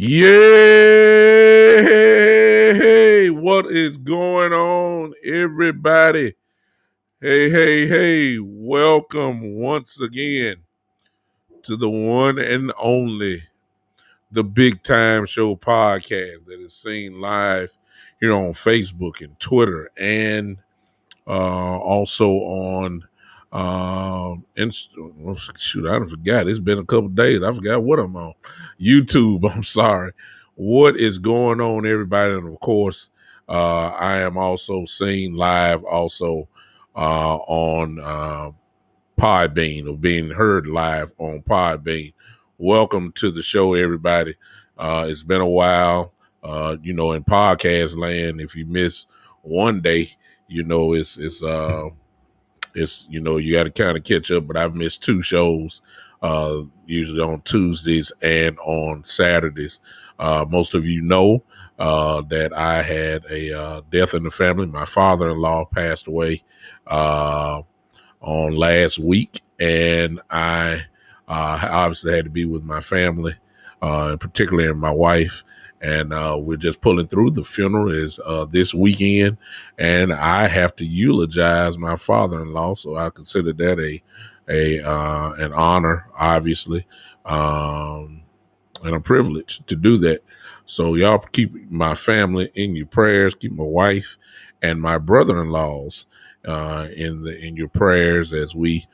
Yay! What is going on, everybody? Hey. Welcome once again to the one and only, the Big Time Show podcast that is seen live here on Facebook and Twitter and also on shoot, I forgot. It's been a couple days. I forgot what I'm on. YouTube. I'm sorry. What is going on, everybody? And of course, I am also seen live also on Podbean, or being heard live on Podbean. Welcome to the show, everybody. It's been a while. In podcast land, if you miss one day, it's you got to kind of catch up. But I've missed two shows, usually on Tuesdays and on Saturdays. Most of you know that I had a death in the family. My father-in-law passed away on last week, and I obviously had to be with my family, and particularly my wife. And we're just pulling through. The funeral is this weekend, and I have to eulogize my father-in-law, so I consider that an honor, obviously, and a privilege to do that. So y'all keep my family in your prayers. Keep my wife and my brother-in-laws in your prayers as we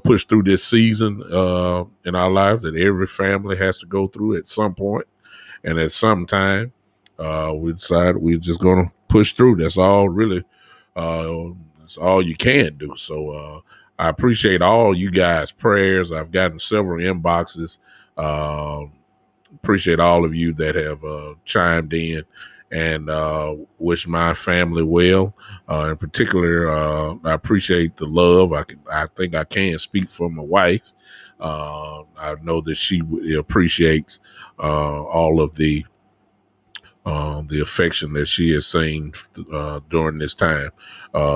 push through this season in our lives that every family has to go through at some point. And at some time, we decided we're just going to push through. That's all really. That's all you can do. So I appreciate all you guys' prayers. I've gotten several inboxes. Appreciate all of you that have chimed in and wish my family well. In particular, I appreciate the love. I think I can speak for my wife. I know that she appreciates all of the affection that she has seen during this time.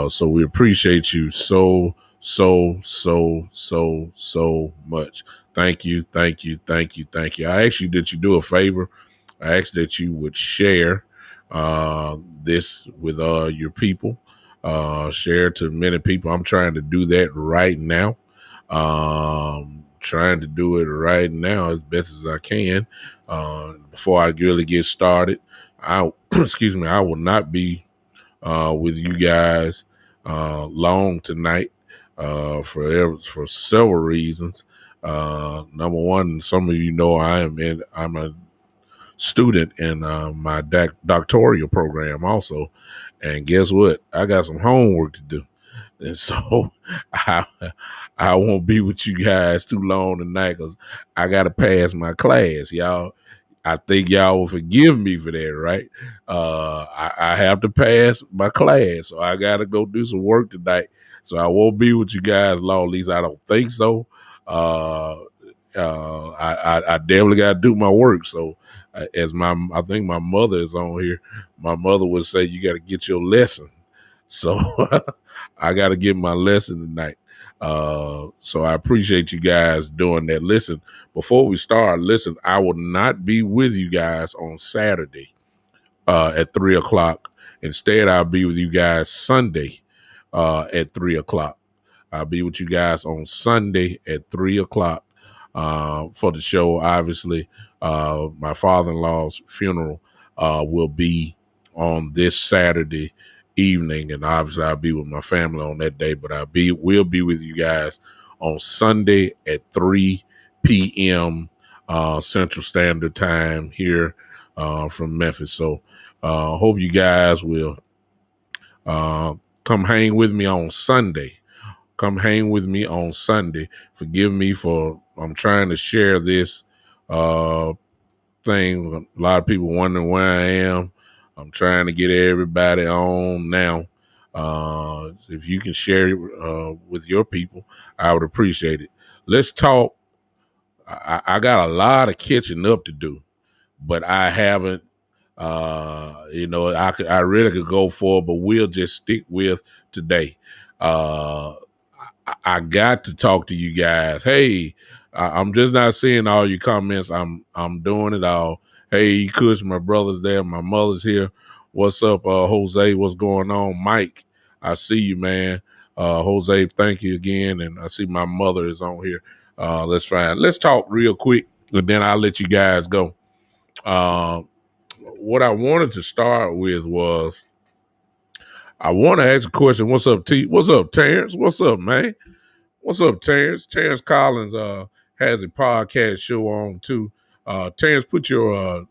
So we appreciate you so much. Thank you. I ask you that you do a favor. I ask that you would share this with your people. Share to many people. I'm trying to do that right now. Trying to do it right now as best as I can. Before I really get started, I will not be with you guys long tonight for several reasons. Number one, some of you know I'm a student in my doctoral program also. And guess what? I got some homework to do. And so I, I won't be with you guys too long tonight because I got to pass my class, y'all. I think y'all will forgive me for that, right? I have to pass my class, so I got to go do some work tonight. So I won't be with you guys long. At least I don't think so. Uh, I definitely got to do my work. So I think my mother is on here. My mother would say you got to get your lesson. So I got to get my lesson tonight. So I appreciate you guys doing that. Listen, before we start, listen, I will not be with you guys on Saturday at 3 o'clock. Instead, I'll be with you guys Sunday at 3 o'clock. I'll be with you guys on Sunday at 3 o'clock for the show. Obviously, my father-in-law's funeral will be on this Saturday evening, and obviously I'll be with my family on that day. But will be with you guys on Sunday at 3 p.m. Central Standard Time here from Memphis. So hope you guys will come hang with me on Sunday. Come hang with me on Sunday. Forgive me for I'm trying to share this thing. A lot of people wondering where I am. I'm trying to get everybody on now. If you can share it with your people, I would appreciate it. Let's talk. I got a lot of catching up to do, but I haven't. I really could go for, but we'll just stick with today. I got to talk to you guys. Hey, I'm just not seeing all your comments. I'm doing it all. Hey, Kush, my brother's there. My mother's here. What's up, Jose? What's going on, Mike? I see you, man. Jose, thank you again. And I see my mother is on here. Let's talk real quick, and then I'll let you guys go. What I wanted to start with was I want to ask a question. What's up, T? What's up, Terrence? What's up, man? What's up, Terrence? Terrence Collins has a podcast show on too. Terrence, put your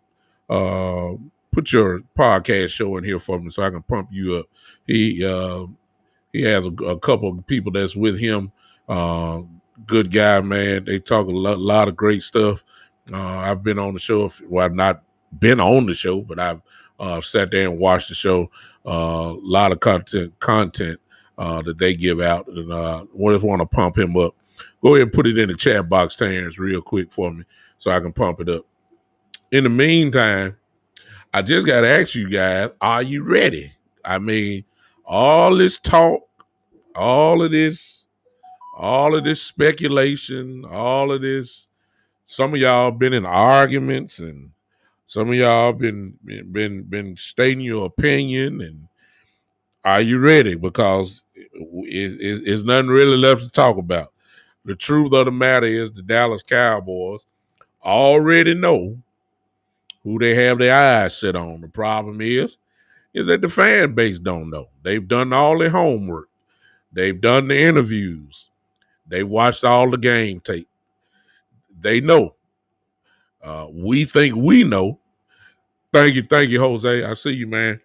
podcast show in here for me so I can pump you up. He has a couple of people that's with him. Good guy, man. They talk a lot of great stuff. I've been on the show. Well, I've not been on the show, but I've sat there and watched the show. A lot of content that they give out, and we just want to pump him up. Go ahead and put it in the chat box, Terrence, real quick for me so I can pump it up. In the meantime, I just got to ask you guys, are you ready? I mean, all this talk, all of this speculation, all of this, some of y'all been in arguments and some of y'all been stating your opinion, and are you ready? Because it's nothing really left to talk about. The truth of the matter is the Dallas Cowboys already know who they have their eyes set on. The problem is that the fan base don't know. They've done all their homework. They've done the interviews. They watched all the game tape. They know. We think we know. Thank you, Jose. I see you, man.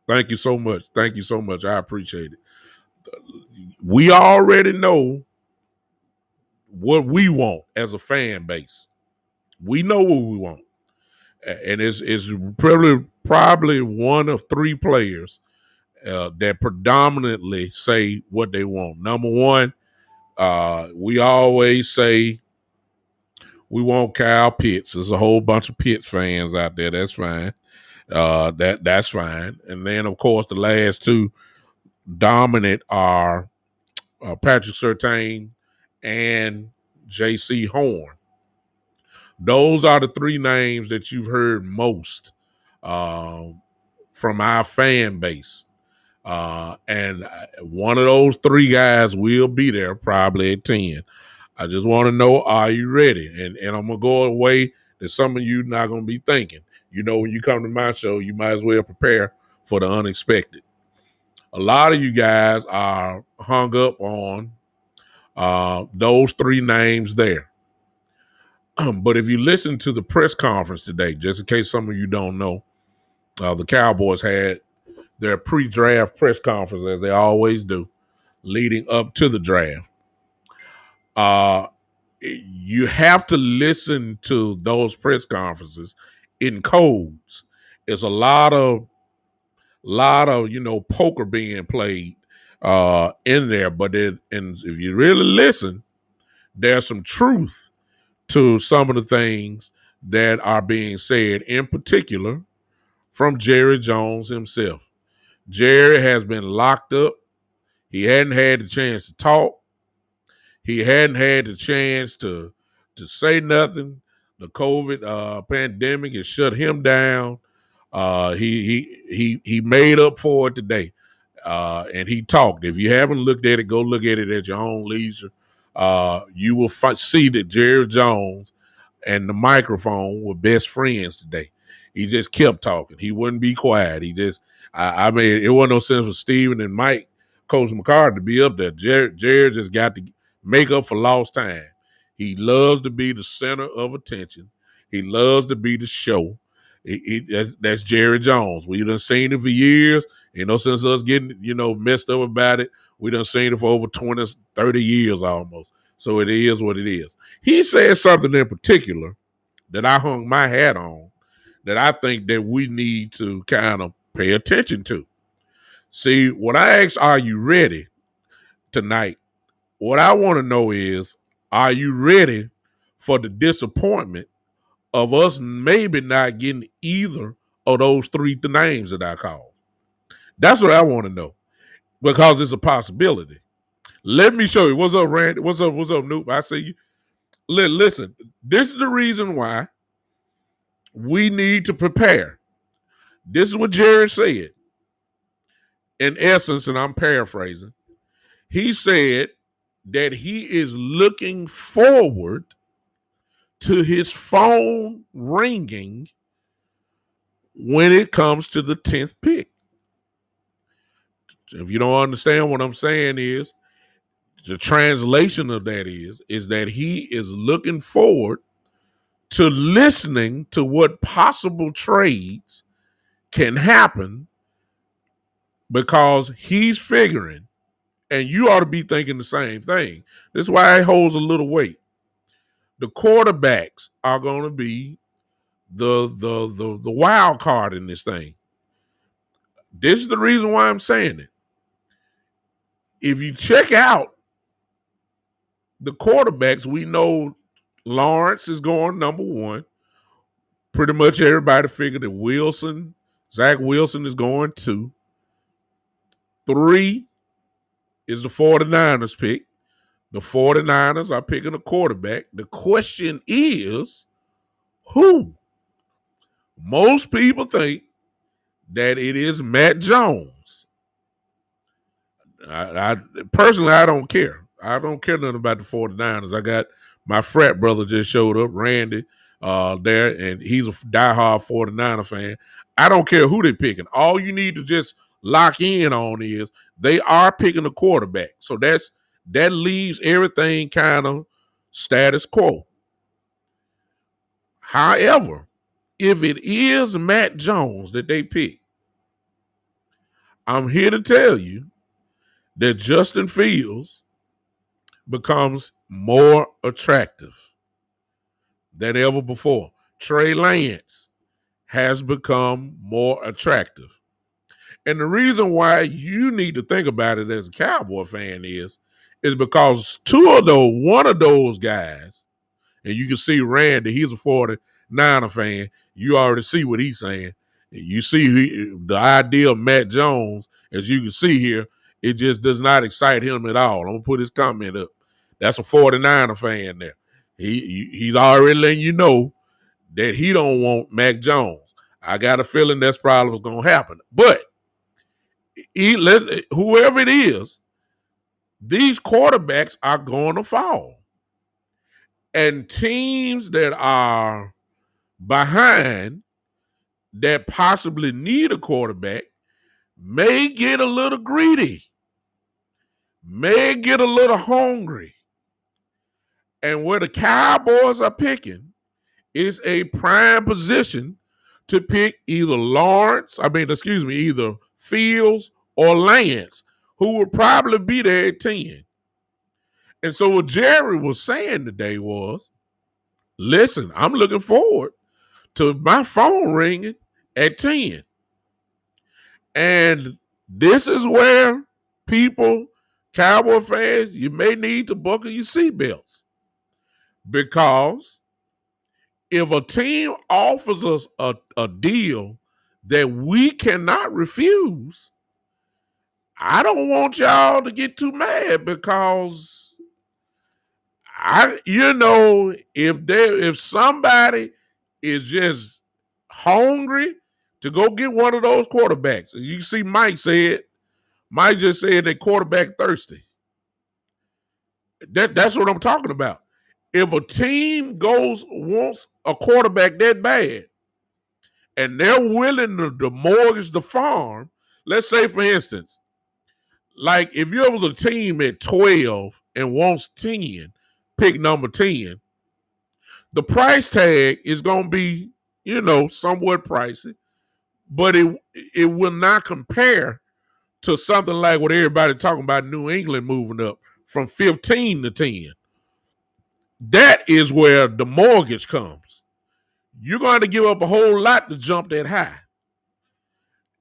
Thank you so much. Thank you so much. I appreciate it. We already know what we want as a fan base. We know what we want. And it's probably one of three players that predominantly say what they want. Number one, we always say we want Kyle Pitts. There's a whole bunch of Pitts fans out there. That's fine. That's fine. And then, of course, the last two dominant are Patrick Surtain and J.C. Horn. Those are the three names that you've heard most from our fan base. And one of those three guys will be there probably at 10. I just want to know, are you ready? And I'm going to go away that some of you not going to be thinking. You know, when you come to my show, you might as well prepare for the unexpected. A lot of you guys are hung up on those three names there. But if you listen to the press conference today, just in case some of you don't know, the Cowboys had their pre-draft press conference, as they always do, leading up to the draft. You have to listen to those press conferences in codes. There's a lot of poker being played in there, but and if you really listen, there's some truth to some of the things that are being said, in particular from Jerry Jones himself. Jerry has been locked up. He hadn't had the chance to talk. He hadn't had the chance to say nothing. The COVID pandemic has shut him down. He made up for it today, and he talked. If you haven't looked at it, go look at it at your own leisure. You will see that Jerry Jones and the microphone were best friends today. He just kept talking. He wouldn't be quiet. He just, I mean, it wasn't no sense for Steven and Mike, Coach McCarthy, to be up there. Jared just got to make up for lost time. He loves to be the center of attention. He loves to be the show. That's Jerry Jones. We done seen it for years. Since us getting, messed up about it, we done seen it for over 20, 30 years almost. So it is what it is. He said something in particular that I hung my hat on that I think that we need to kind of pay attention to. See, when I ask, are you ready tonight? What I want to know is, are you ready for the disappointment of us maybe not getting either of those three names that I called? That's what I want to know, because it's a possibility. Let me show you. What's up, Randy? What's up, Noop? I see you. Listen, this is the reason why we need to prepare. This is what Jerry said. In essence, and I'm paraphrasing, he said that he is looking forward to his phone ringing when it comes to the 10th pick. If you don't understand what I'm saying, is the translation of that is that he is looking forward to listening to what possible trades can happen, because he's figuring, and you ought to be thinking the same thing. This is why it holds a little weight. The quarterbacks are going to be the wild card in this thing. This is the reason why I'm saying it. If you check out the quarterbacks, we know Lawrence is going number one. Pretty much everybody figured that Zach Wilson is going 2. 3 is the 49ers pick. The 49ers are picking a quarterback. The question is, who? Most people think that it is Matt Jones. I personally, I don't care. I don't care nothing about the 49ers. I got my frat brother just showed up, Randy, there, and he's a diehard 49er fan. I don't care who they're picking. All you need to just lock in on is they are picking a quarterback. So that leaves everything kind of status quo. However, if it is Matt Jones that they pick, I'm here to tell you that Justin Fields becomes more attractive than ever before. Trey Lance has become more attractive. And the reason why you need to think about it as a Cowboy fan is because one of those guys, and you can see Randy, he's a 49er fan. You already see what he's saying. You see the idea of Matt Jones, as you can see here, it just does not excite him at all. I'm going to put his comment up. That's a 49er fan there. He's already letting you know that he don't want Mac Jones. I got a feeling that's probably what's going to happen. But whoever it is, these quarterbacks are going to fall. And teams that are behind that possibly need a quarterback may get a little greedy, may get a little hungry. And where the Cowboys are picking, is a prime position to pick either either Fields or Lance, who would probably be there at 10. And so what Jerry was saying today was, listen, I'm looking forward to my phone ringing at 10. And this is where people, Cowboy fans, you may need to buckle your seatbelts. Because if a team offers us a deal that we cannot refuse, I don't want y'all to get too mad, because if somebody is just hungry to go get one of those quarterbacks, you see Mike just said that quarterback thirsty. That's what I'm talking about. If a team wants a quarterback that bad, and they're willing to mortgage the farm, let's say, for instance, like if you was a team at 12 and wants 10, pick number 10, the price tag is going to be, somewhat pricey, but it will not compare to something like what everybody talking about, New England moving up from 15 to 10. That is where the mortgage comes. You're going to give up a whole lot to jump that high.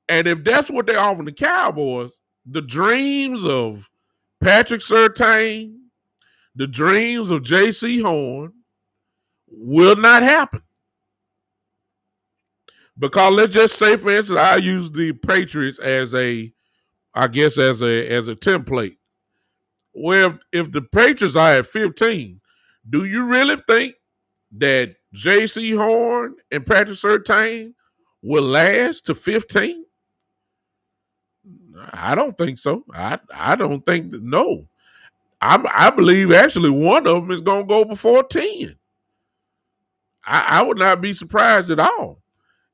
And if that's what they're offering the Cowboys, the dreams of Patrick Surtain, the dreams of J.C. Horn will not happen. Because let's just say, for instance, I use the Patriots as a template. Well, if the Patriots are at 15, do you really think that J.C. Horn and Patrick Surtain will last to 15? I don't think so. I don't think that. No. I believe actually one of them is going to go before 10. I would not be surprised at all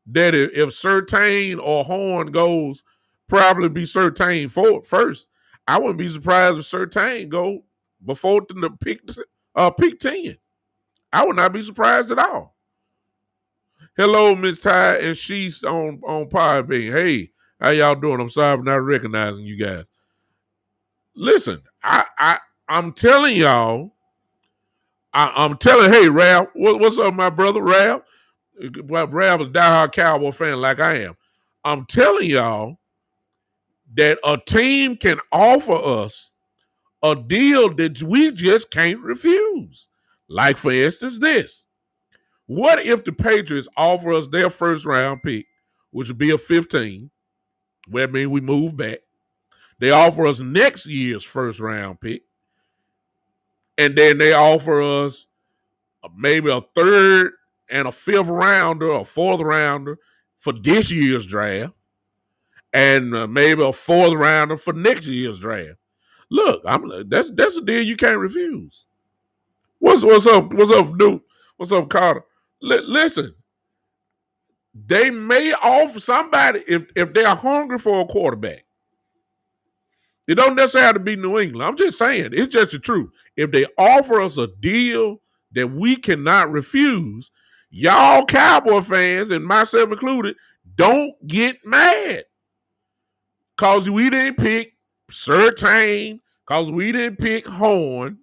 that if Surtain or Horn goes, probably be Surtain first. I wouldn't be surprised if Surtain go before the pick 10. I would not be surprised at all. Hello, Miss Ty, and she's on Podbean. Hey, how y'all doing? I'm sorry for not recognizing you guys. Listen, I'm telling y'all. I'm telling. Hey, Ralph, what's up, my brother, Ralph? Well, Ralph is a diehard Cowboy fan like I am. I'm telling y'all that a team can offer us a deal that we just can't refuse. Like, for instance, this. What if the Patriots offer us their first round pick, which would be a 15, where means we move back. They offer us next year's first round pick, and then they offer us maybe a third and a fifth rounder or fourth rounder for this year's draft, and maybe a fourth rounder for next year's draft. Look, that's a deal you can't refuse. What's up? What's up, dude? What's up, Carter? Listen, they may offer somebody if they're hungry for a quarterback. It don't necessarily have to be New England. I'm just saying, it's just the truth. If they offer us a deal that we cannot refuse, y'all Cowboy fans, and myself included, don't get mad. Because we didn't pick Surtain, because we didn't pick Horn,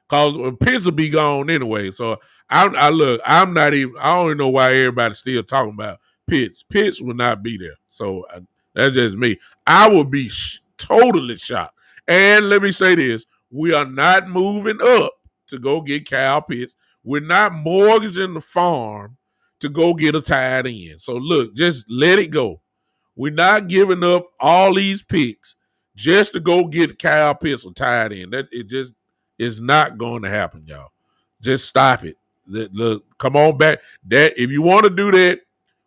because Pitts will be gone anyway. So I don't even know why everybody's still talking about Pitts. Pitts will not be there. So that's just me. I would be totally shocked. And let me say this. We are not moving up to go get Kyle Pitts. We're not mortgaging the farm to go get a tight end. So look, just let it go. We're not giving up all these picks just to go get Kyle Pitts a tight end. That it just is not going to happen, y'all. Just stop it. Come on back. That if you want to do that,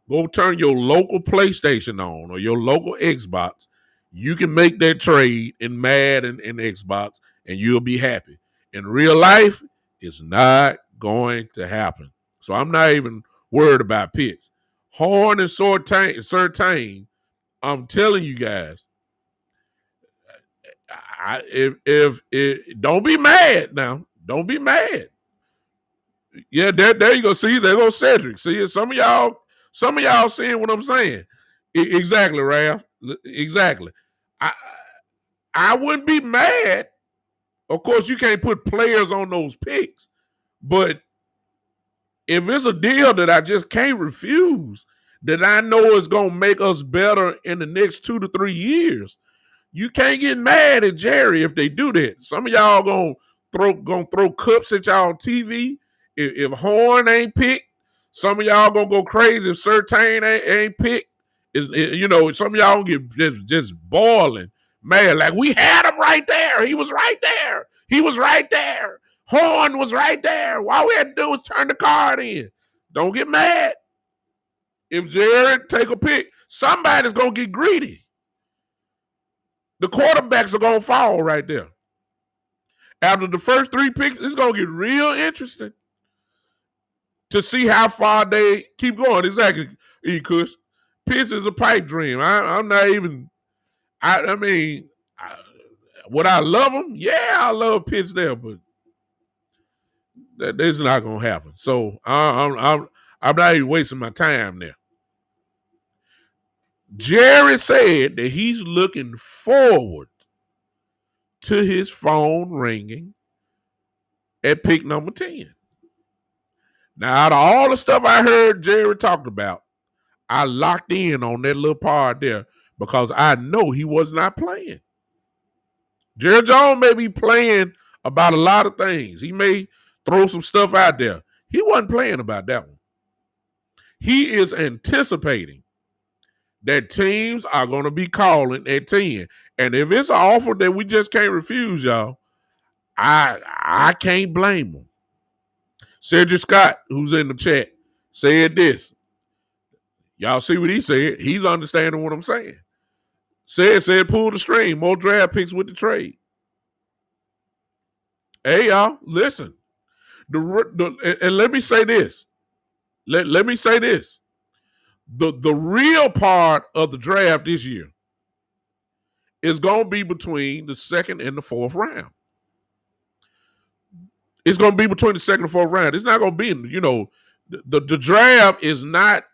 go turn your local PlayStation on or your local Xbox. You can make that trade in Madden and Xbox, and you'll be happy. In real life, it's not going to happen. So I'm not even worried about Pitts. Horn and Surtain, I'm telling you guys, if don't be mad now. Don't be mad. Yeah, there you go. See, there goes Cedric. See, some of y'all seeing what I'm saying. Exactly, Ralph. Exactly. I I wouldn't be mad. Of course, you can't put players on those picks, but if it's a deal that I just can't refuse, that I know is gonna make us better in the next 2 to 3 years, you can't get mad at Jerry if they do that. Some of y'all gonna throw cups at y'all TV if Horn ain't picked. Some of y'all gonna go crazy if Surtain ain't picked. Some of y'all get just boiling mad. Like, we had him right there. He was right there. He was right there. Horn was right there. All we had to do was turn the card in. Don't get mad. If Jared take a pick, somebody's gonna get greedy. The quarterbacks are gonna fall right there. After the first 3 picks, it's gonna get real interesting to see how far they keep going. Exactly, E-Kush. Pitts is a pipe dream. I'm not even. I mean, would I love him? Yeah, I love Pitts there, but that's not gonna happen. So I'm not even wasting my time there. Jerry said that he's looking forward to his phone ringing at pick number 10. Now, out of all the stuff I heard Jerry talked about, I locked in on that little part there because I know he was not playing. Jerry Jones may be playing about a lot of things. He may throw some stuff out there. He wasn't playing about that one. He is anticipating that teams are going to be calling at 10. And if it's an offer that we just can't refuse, y'all, I can't blame them. Cedric Scott, who's in the chat, said this. Y'all see what he said? He's understanding what I'm saying. Said pull the string, more draft picks with the trade. Hey, y'all, listen. And let me say this. Let me say this. The real part of the draft this year is going to be between the second and the fourth round. It's going to be between the second and fourth round. It's not going to be, the draft is not,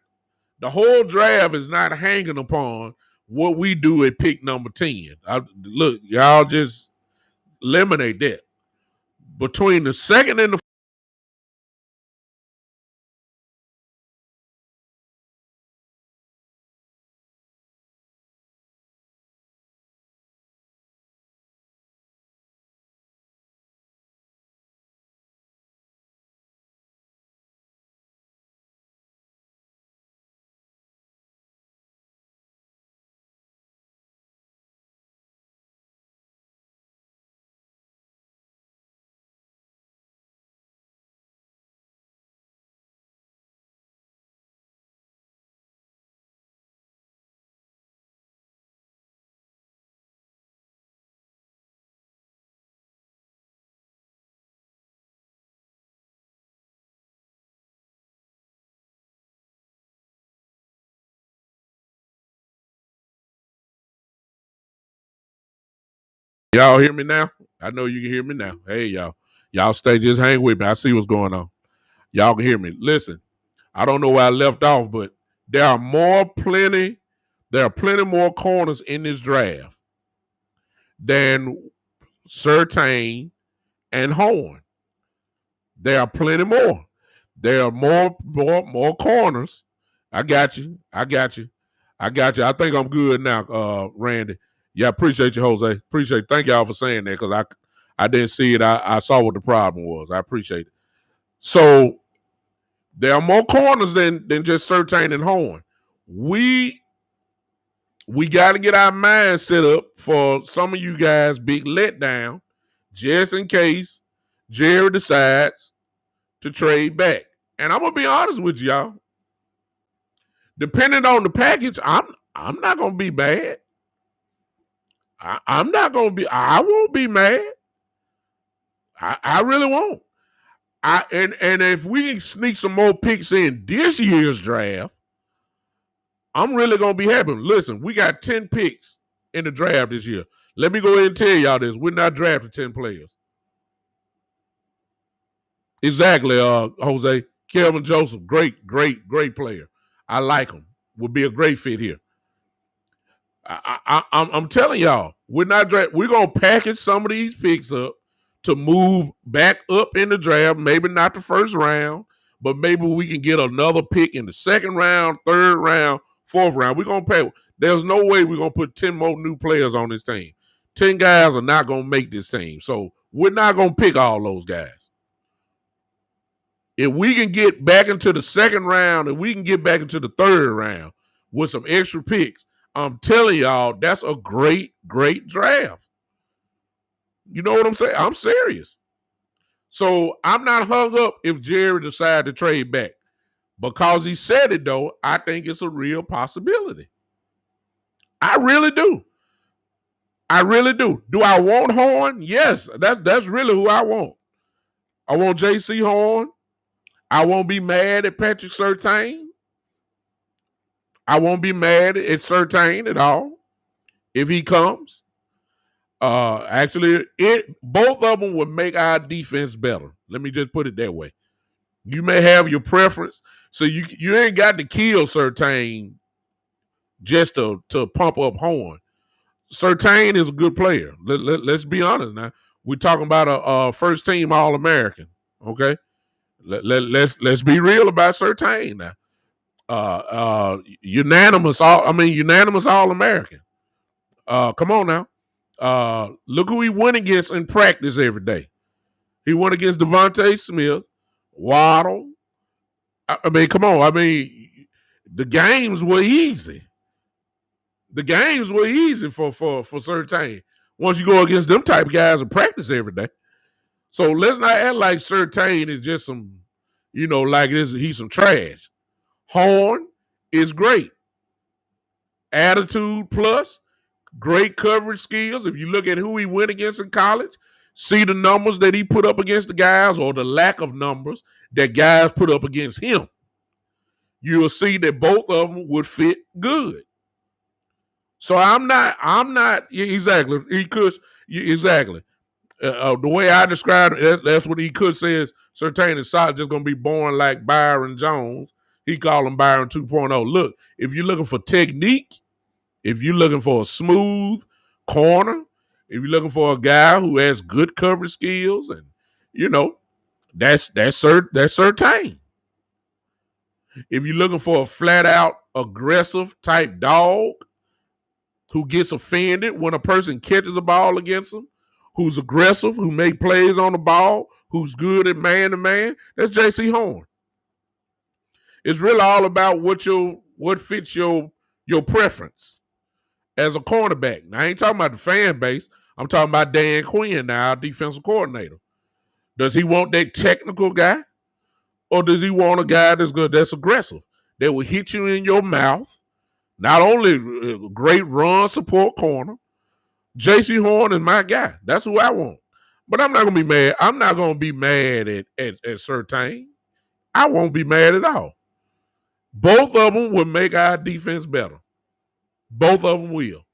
the whole draft is not hanging upon what we do at pick number 10. Look, y'all just eliminate that. Between the second and the y'all hear me now? I know you can hear me now. Hey, y'all. Y'all stay, just hang with me. I see what's going on. Y'all can hear me. Listen, I don't know where I left off, but there are plenty more corners in this draft than Surtain and Horn. There are plenty more. There are more corners. I got you. I think I'm good now, Randy. Yeah, appreciate you, Jose. Appreciate it. Thank y'all for saying that because I didn't see it. I saw what the problem was. I appreciate it. So there are more corners than just Surtain and Horn. We got to get our mind set up for some of you guys' big letdown, just in case Jerry decides to trade back. And I'm gonna be honest with y'all. Depending on the package, I'm not gonna be bad. I'm not gonna be. I won't be mad. I really won't. And if we sneak some more picks in this year's draft, I'm really gonna be happy. Listen, we got 10 picks in the draft this year. Let me go ahead and tell y'all this: we're not drafting 10 players. Exactly, Jose. Kelvin Joseph, great player. I like him. Would be a great fit here. I'm telling y'all, we're gonna package some of these picks up to move back up in the draft. Maybe not the first round, but maybe we can get another pick in the second round, third round, fourth round. We're gonna pay. There's no way we're gonna put 10 more new players on this team. 10 guys are not gonna make this team, so we're not gonna pick all those guys. If we can get back into the second round, if we can get back into the third round with some extra picks, I'm telling y'all, that's a great draft. You know what I'm saying? I'm serious. So I'm not hung up if Jerry decided to trade back. Because he said it, though, I think it's a real possibility. I really do. I really do. Do I want Horn? Yes, that's really who I want. I want J.C. Horn. I won't be mad at Patrick Surtain. I won't be mad at Surtain at all if he comes. Actually, both of them would make our defense better. Let me just put it that way. You may have your preference, so you ain't got to kill Surtain just to pump up Horn. Surtain is a good player. Let's be honest now. We're talking about a first team All-American. Okay, let's be real about Surtain now. Unanimous All-American. Come on now. Look who he went against in practice every day. He went against Devontae Smith, Waddle. I mean, come on. I mean, the games were easy. The games were easy for Surtain. Once you go against them type of guys in practice every day. So let's not act like Surtain is just some, like he's some trash. Horn is great. Attitude plus, great coverage skills. If you look at who he went against in college, see the numbers that he put up against the guys or the lack of numbers that guys put up against him, you'll see that both of them would fit good. So I'm not exactly. He could exactly the way I described it. That's what he could say is Surtain is solid, just gonna be born like Byron Jones. He call him Byron 2.0. Look, if you're looking for technique, if you're looking for a smooth corner, if you're looking for a guy who has good coverage skills, and that's Surtain. If you're looking for a flat out aggressive type dog who gets offended when a person catches the ball against him, who's aggressive, who make plays on the ball, who's good at man-to-man, that's J.C. Horn. It's really all about what fits your preference as a cornerback. Now, I ain't talking about the fan base. I'm talking about Dan Quinn now, our defensive coordinator. Does he want that technical guy? Or does he want a guy that's aggressive, that will hit you in your mouth? Not only a great run support corner, J.C. Horn is my guy. That's who I want. But I'm not going to be mad. I'm not going to be mad at Surtain. I won't be mad at all. Both of them will make our defense better. Both of them will.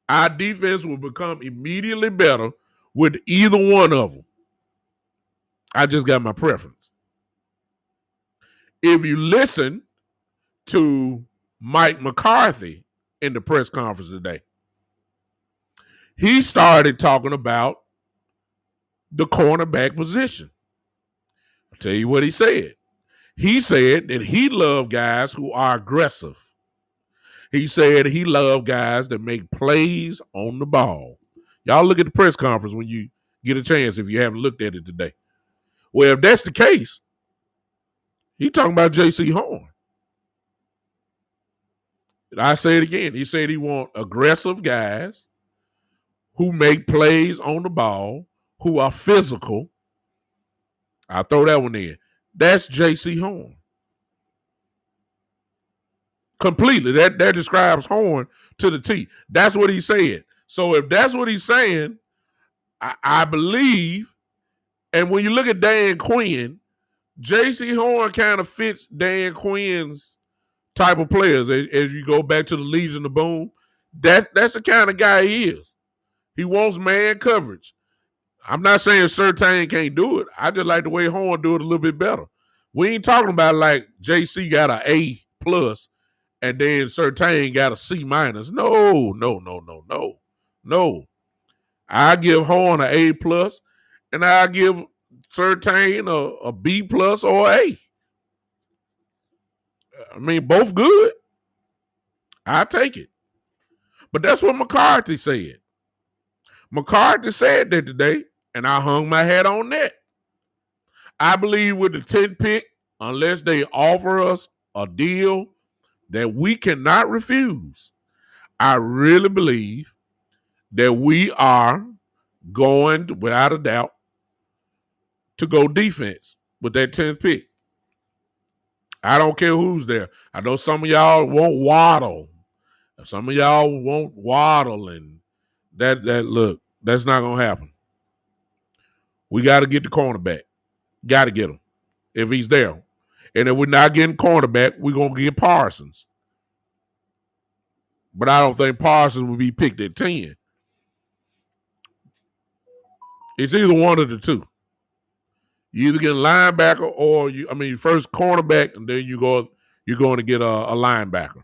Our defense will become immediately better with either one of them. I just got my preference. If you listen to Mike McCarthy in the press conference today, he started talking about the cornerback position. I'll tell you what he said. He said that he loved guys who are aggressive. He said he loved guys that make plays on the ball. Y'all look at the press conference when you get a chance if you haven't looked at it today. Well, if that's the case, he talking about J.C. Horn. And I say it again. He said he want aggressive guys who make plays on the ball, who are physical. I'll throw that one in. That's J.C. Horn. Completely. That describes Horn to the T. That's what he said. So if that's what he's saying, I believe, and when you look at Dan Quinn, J.C. Horn kind of fits Dan Quinn's type of players. As you go back to the Legion of Boom, that's the kind of guy he is. He wants man coverage. I'm not saying Surtain can't do it. I just like the way Horn do it a little bit better. We ain't talking about like JC got an A plus and then Surtain got a C minus. No, no, no, no, no, no. I give Horn an A plus, and I give Surtain a B plus or A. I mean, both good. I take it. But that's what McCarthy said. McCarthy said that today, and I hung my hat on that. I believe with the 10th pick, unless they offer us a deal that we cannot refuse, I really believe that we are going, without a doubt, to go defense with that 10th pick. I don't care who's there. I know some of y'all won't Waddle. Some of y'all won't Waddle, and that look, that's not gonna happen. We got to get the cornerback. Got to get him if he's there. And if we're not getting cornerback, we're gonna get Parsons. But I don't think Parsons will be picked at 10. It's either one of the two. You either get a linebacker or first cornerback, and then you're going to get a linebacker.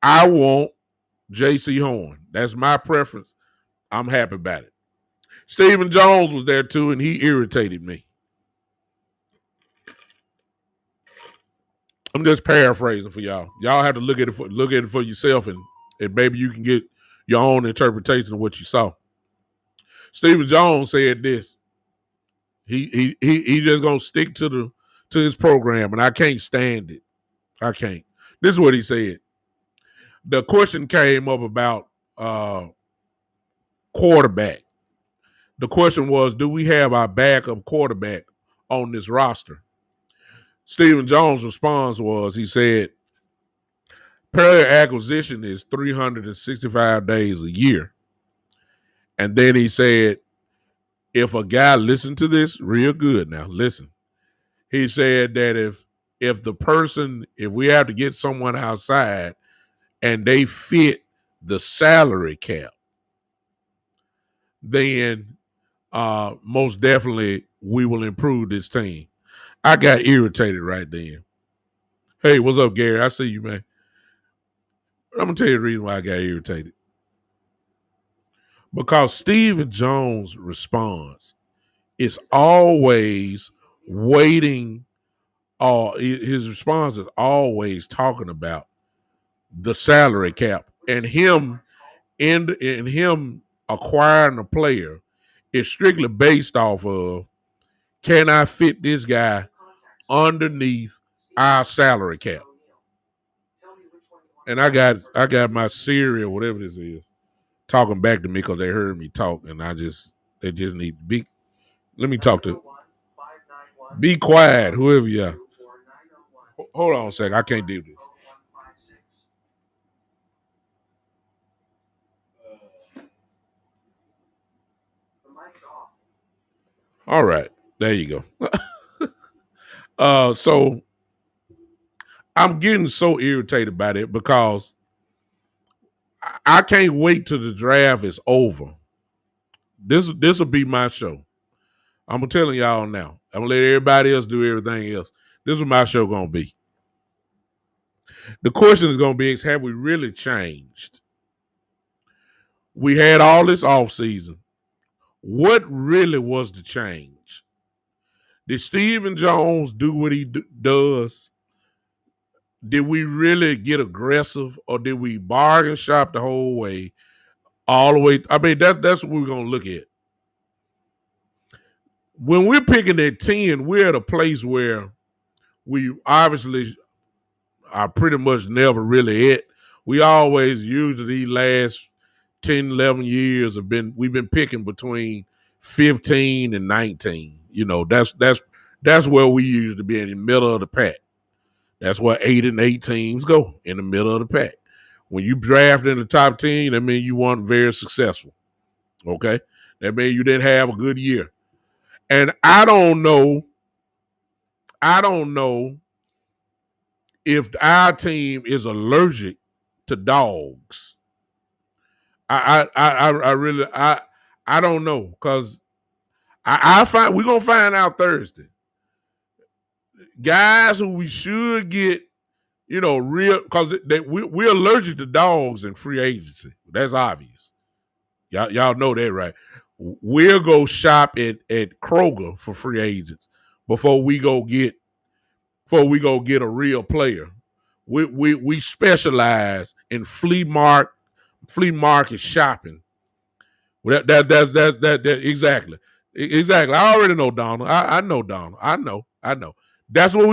I want J.C. Horn. That's my preference. I'm happy about it. Stephen Jones was there too, and he irritated me. I'm just paraphrasing for y'all. Y'all have to look at it for yourself, and maybe you can get your own interpretation of what you saw. Stephen Jones said this. He just gonna stick to his program, and I can't stand it. I can't. This is what he said. The question came up about quarterback. The question was, do we have our backup quarterback on this roster? Stephen Jones' response was, he said, player acquisition is 365 days a year. And then he said, if a guy, listen to this real good now, listen. He said that if we have to get someone outside and they fit the salary cap, then most definitely we will improve this team. I got irritated right then. Hey, what's up, Gary? I see you, man. I'm going to tell you the reason why I got irritated. Because Stephen Jones' response is always waiting. His response is always talking about the salary cap, and him acquiring a player is strictly based off of, can I fit this guy underneath our salary cap? And I got my Siri or whatever this is talking back to me because they heard me talk, and they just need to be. Let me talk to. Be quiet, whoever you are. Hold on a second. I can't do this. All right. There you go. So I'm getting so irritated by it because I can't wait till the draft is over. This will be my show. I'm telling y'all now. I'm gonna let everybody else do everything else. This is my show gonna be. The question is gonna be: have we really changed? We had all this off season. What really was the change? Did Stephen Jones do what he does? Did we really get aggressive, or did we bargain shop the whole way, all the way? I mean, that's what we're gonna look at. When we're picking at 10, we're at a place where we obviously are pretty much never really at. We always, usually these last 10, 11 years we've been picking between 15 and 19. You know, that's where we usually be in the middle of the pack. That's where 8 and 8 teams go, in the middle of the pack. When you draft in the top 10, that means you weren't very successful. Okay? That means you didn't have a good year. And I don't know if our team is allergic to dogs. I really don't know, because We're gonna find out Thursday. Guys who we should get, real, because we're allergic to dogs in free agency. That's obvious. Y'all know that, right? We'll go shop at Kroger for free agents before we go get a real player. We specialize in flea market shopping. That exactly. Exactly. I already know Donald. I know Donald. I know. That's what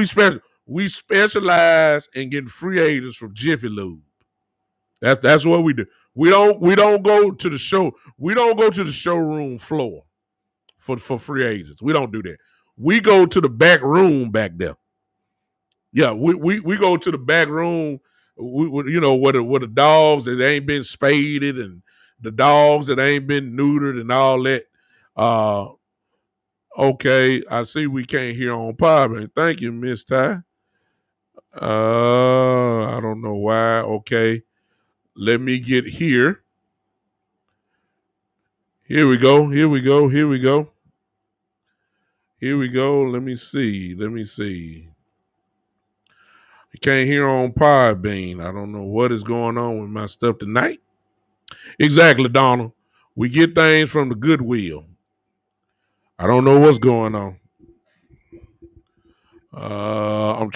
we specialize in getting free agents from Jiffy Lube. That's what we do. We don't go to the show. We don't go to the showroom floor for free agents. We don't do that. We go to the back room back there. Yeah, we go to the back room. Where the dogs that ain't been spaded and the dogs that ain't been neutered and all that. Uh, okay, I see we can't hear on pod, man. Thank you, Miss Ty. I don't know why. Okay, let me get here. Here we go. Here we go. Here we go. Here we go. Let me see. You can't hear on Podbean. I don't know what is going on with my stuff tonight. Exactly, Donald. We get things from the Goodwill. I don't know what's going on. I'm.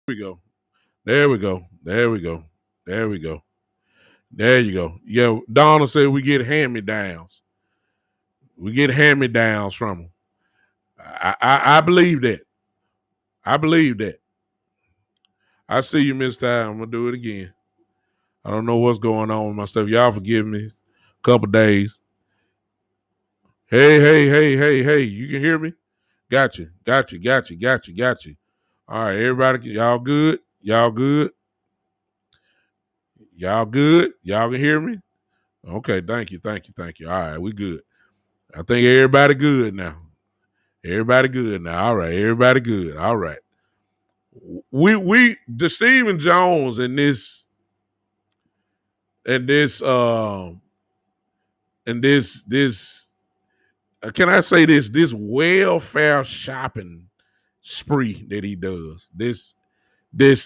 Here we go. There we go. There we go. There we go. There you go. Yeah, Donald said we get hand me downs. We get hand me downs from them. I believe that. I believe that. I see you, Miss Ty. I'm gonna do it again. I don't know what's going on with my stuff. Y'all forgive me. A couple days. Hey, hey, hey, hey, hey. You can hear me? Got you. Got you. Got you. Got you. Got you. All right, everybody. Y'all good? Y'all good? Y'all good? Y'all can hear me? Okay. Thank you. Thank you. Thank you. All right, we good. I think everybody good now. Everybody good now. All right. Everybody good. All right. The Stephen Jones and this and this can I say this welfare shopping spree that he does. This this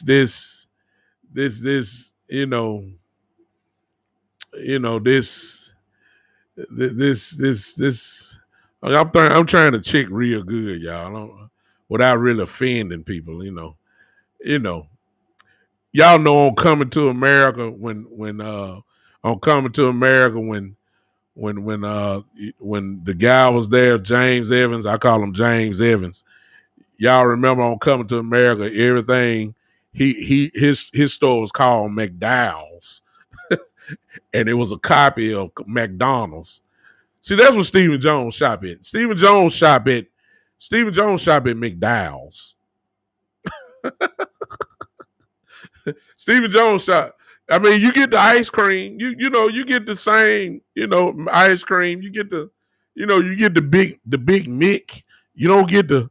I'm trying to check real good, y'all, without really offending people, you know. Y'all know on Coming to America when on Coming to America when the guy was there, James Evans, I call him James Evans. Y'all remember on Coming to America, everything his store was called McDowell's, and it was a copy of McDonald's. See, that's what Stephen Jones shop at. Stephen Jones shop at McDowell's. Stephen Jones shop. I mean, you get the ice cream. You get the same, ice cream. You get the big Mick. You don't get the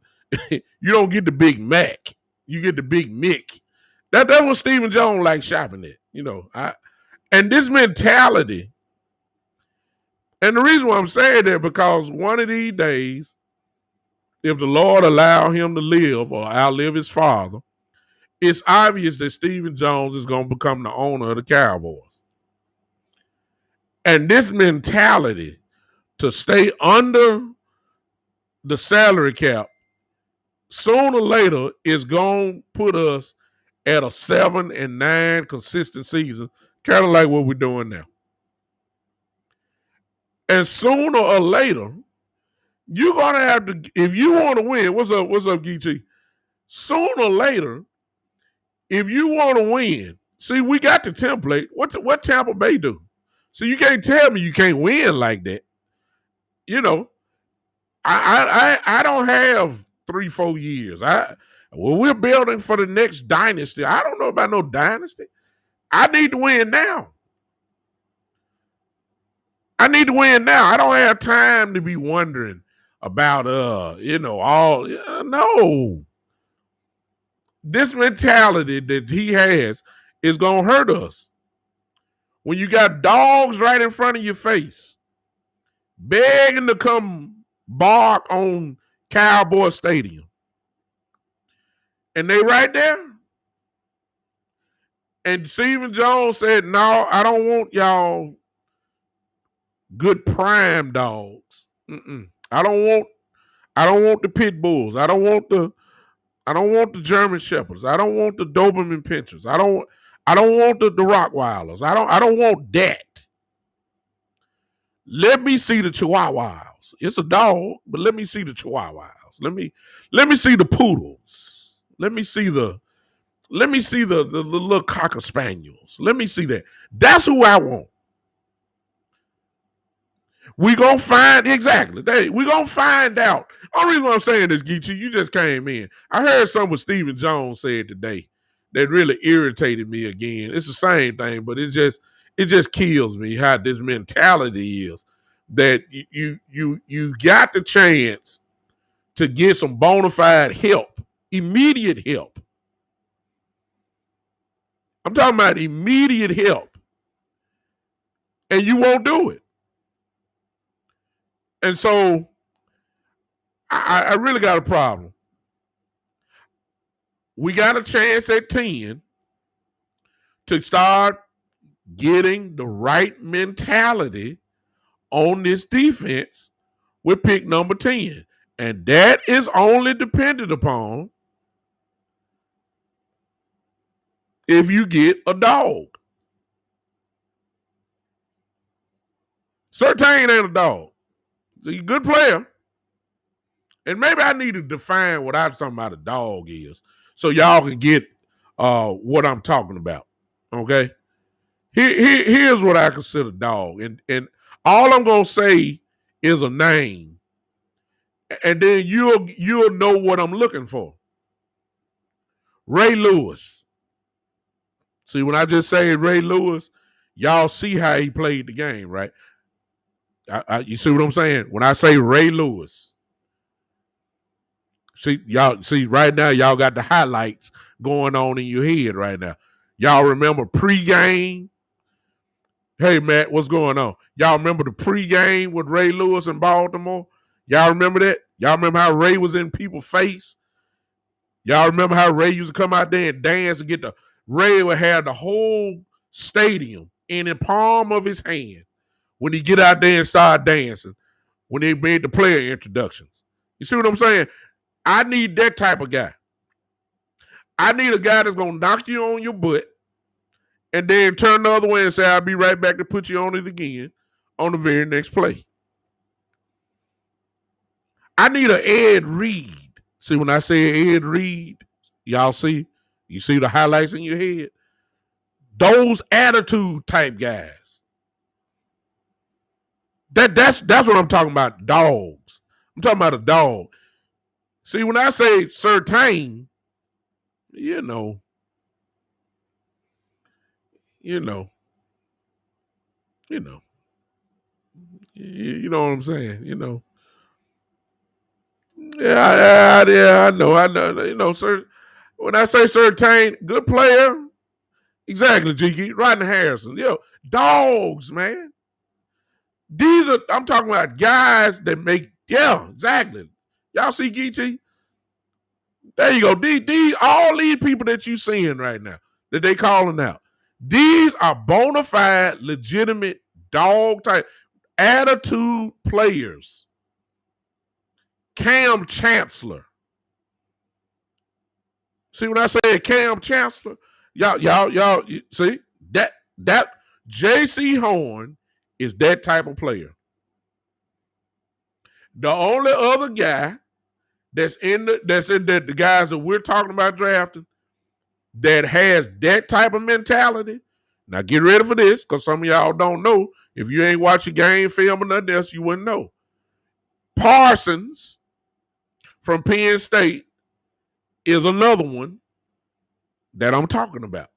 you don't get the Big Mac. You get the Big Mick. That's what Stephen Jones likes shopping at. And this mentality. And the reason why I'm saying that because one of these days, if the Lord allow him to live or outlive his father, it's obvious that Stephen Jones is going to become the owner of the Cowboys. And this mentality to stay under the salary cap sooner or later is going to put us at a 7-9 consistent season, kind of like what we're doing now. And sooner or later, you're going to have to, if you want to win, what's up, Geechee? Sooner or later, if you want to win, see, we got the template. What Tampa Bay do? So you can't tell me you can't win like that. You know, I don't have 3-4 years. We're building for the next dynasty. I don't know about no dynasty. I need to win now. I need to win now. I don't have time to be wondering about no. This mentality that he has is gonna hurt us. When you got dogs right in front of your face, begging to come bark on Cowboy Stadium, and they right there. And Stephen Jones said, "No, I don't want y'all good prime dogs. I don't want the pit bulls. I don't want the German shepherds. I don't want the Doberman pinchers. I don't want the Rottweilers. I don't want that. Let me see the Chihuahuas. It's a dog, but let me see the Chihuahuas. Let me see the poodles. Let me see the little cocker spaniels. Let me see that. That's who I want. We gonna find exactly. We gonna find out. Only reason I'm saying this, Geechee, you just came in. I heard something what Stephen Jones said today that really irritated me again. It's the same thing, but it just kills me how this mentality is that you got the chance to get some bona fide help, immediate help. I'm talking about immediate help, and you won't do it. And so I really got a problem. We got a chance at 10 to start getting the right mentality on this defense with pick number 10. And that is only dependent upon if you get a dog. Surtain ain't a dog. He's a good player. And maybe I need to define what I'm talking about a dog is so y'all can get what I'm talking about. Okay? Here's what I consider dog. And all I'm going to say is a name. And then you'll know what I'm looking for. Ray Lewis. See, when I just say Ray Lewis, y'all see how he played the game, right? You see what I'm saying? When I say Ray Lewis, see right now, y'all got the highlights going on in your head right now. Y'all remember pregame? Hey, Matt, what's going on? Y'all remember the pregame with Ray Lewis in Baltimore? Y'all remember that? Y'all remember how Ray was in people's face? Y'all remember how Ray used to come out there and dance and Ray would have the whole stadium in the palm of his hand when he get out there and start dancing, when they made the player introductions. You see what I'm saying? I need that type of guy. I need a guy that's going to knock you on your butt and then turn the other way and say, I'll be right back to put you on it again on the very next play. I need an Ed Reed. See, when I say Ed Reed, y'all see? You see the highlights in your head? Those attitude type guys. That's what I'm talking about, dogs. I'm talking about a dog. See, when I say Surtain, you know what I'm saying, Yeah, I know, sir. When I say Surtain, good player. Exactly, Jiggy. Rodney Harrison. Dogs, man. I'm talking about guys that make, exactly. Y'all see Geechee? There you go. All these people that you seeing right now that they calling out, these are bona fide, legitimate dog type attitude players. Cam Chancellor. See when I say Cam Chancellor, y'all see that J.C. Horn is that type of player. The only other guy that's in the guys that we're talking about drafting that has that type of mentality. Now get ready for this, because some of y'all don't know. If you ain't watching game film or nothing else, you wouldn't know. Parsons from Penn State is another one that I'm talking about.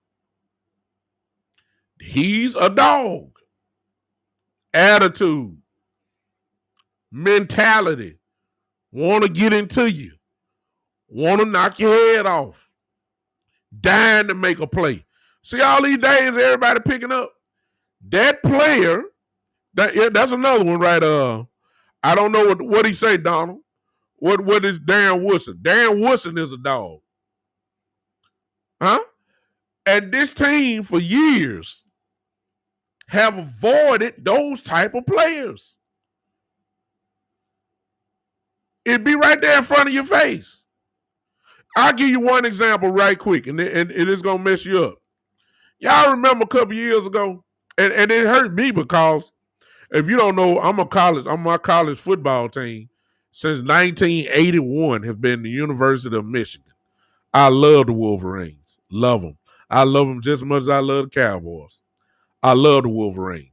He's a dog. Attitude, mentality, want to get into you, want to knock your head off, dying to make a play. See all these days everybody picking up? That player, that's another one, right? I don't know what he say, Donald. What is Dan Woodson? Dan Woodson is a dog. Huh? And this team for years have avoided those type of players. It'd be right there in front of your face. I'll give you one example right quick, and it's going to mess you up. Y'all remember a couple years ago, and it hurt me because if you don't know, I'm my college football team since 1981 have been the University of Michigan. I love the Wolverines. Love them. I love them just as much as I love the Cowboys. I love the Wolverines.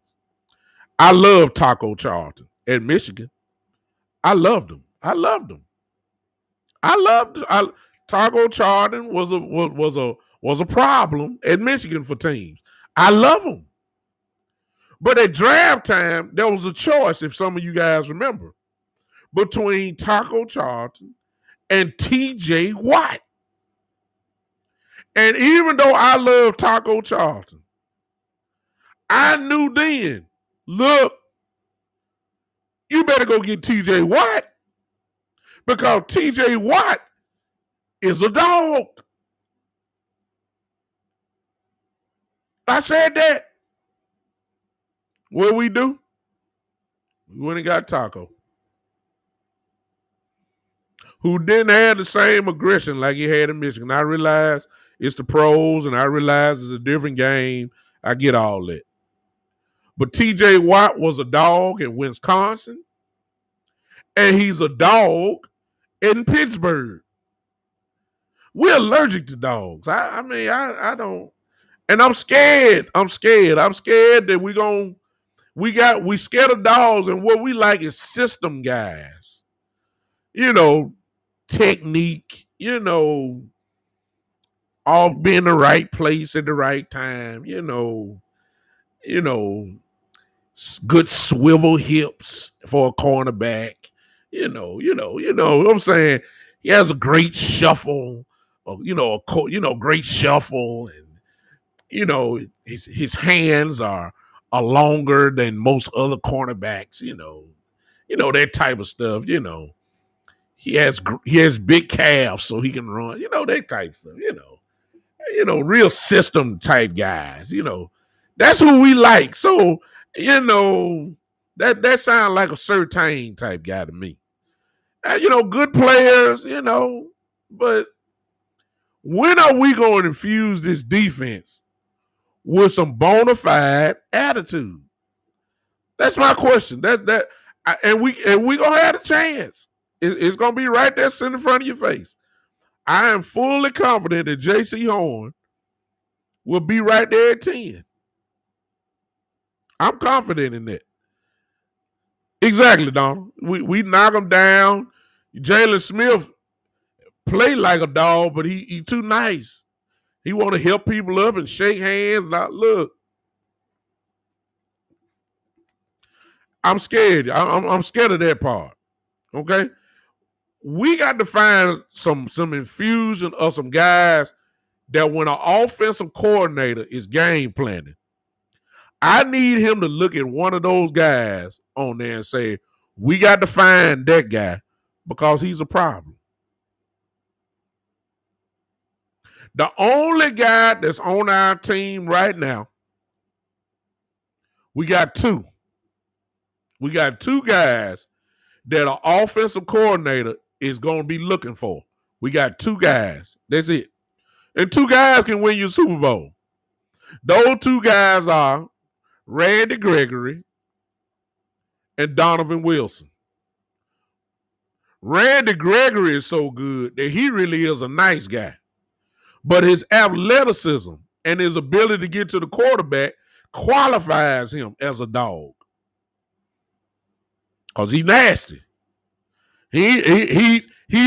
I love Taco Charlton at Michigan. I loved them. Taco Charlton was a problem at Michigan for teams. I love them. But at draft time, there was a choice, if some of you guys remember, between Taco Charlton and T.J. Watt. And even though I love Taco Charlton, I knew then, look, you better go get T.J. Watt, because T.J. Watt is a dog. I said that. What we do? We went and got Taco, who didn't have the same aggression like he had in Michigan. I realize it's the pros, and I realize it's a different game. I get all that. But T.J. Watt was a dog in Wisconsin, and he's a dog in Pittsburgh. We're allergic to dogs. I mean, I don't, and I'm scared. I'm scared that we scared of dogs, and what we like is system guys. Technique, all be in the right place at the right time, good swivel hips for a cornerback. What I'm saying, he has a great shuffle, great shuffle, and his hands are longer than most other cornerbacks. That type of stuff. He has big calves so he can run. That type of stuff. Real system type guys. That's who we like. So that sounds like a certain type guy to me. And, good players. But when are we going to infuse this defense with some bona fide attitude? That's my question. And we gonna have a chance. It's gonna be right there sitting in front of your face. I am fully confident that J.C. Horn will be right there at 10. I'm confident in that. Exactly, Donald. We knock him down. Jalen Smith play like a dog, but he too nice. He want to help people up and shake hands. Look, I'm scared. I'm scared of that part. Okay, we got to find some infusion of some guys that when an offensive coordinator is game planning, I need him to look at one of those guys on there and say, we got to find that guy because he's a problem. The only guy that's on our team right now, we got two. We got two guys that an offensive coordinator is going to be looking for. We got two guys. That's it. And two guys can win you Super Bowl. Those two guys are Randy Gregory and Donovan Wilson. Randy Gregory is so good that he really is a nice guy. But his athleticism and his ability to get to the quarterback qualifies him as a dog. Because he's nasty. He's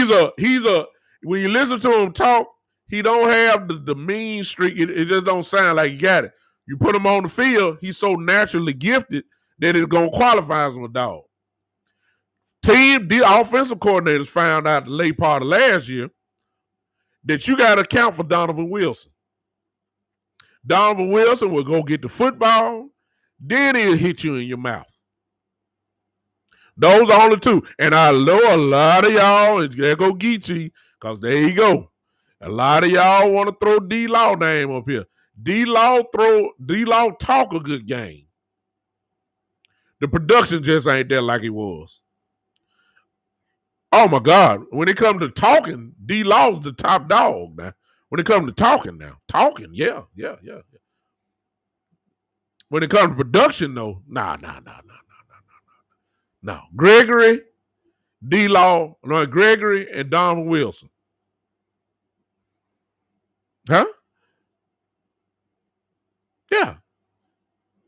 a when you listen to him talk, he don't have the mean streak. It just don't sound like he got it. You put him on the field, he's so naturally gifted that it's gonna qualify him a dog. The offensive coordinators found out the late part of last year that you got to account for Donovan Wilson. Donovan Wilson will go get the football, then he'll hit you in your mouth. Those are only two. And I know a lot of y'all, and there go Geechee, because there you go. A lot of y'all want to throw D-Law name up here. D-Law talk a good game. The production just ain't there like it was. Oh, my God. When it comes to talking, D-Law's the top dog now. When it comes to talking now. Talking, yeah. When it comes to production, though, nah. No. Gregory, D-Law, Gregory, and Donovan Wilson. Huh? Yeah.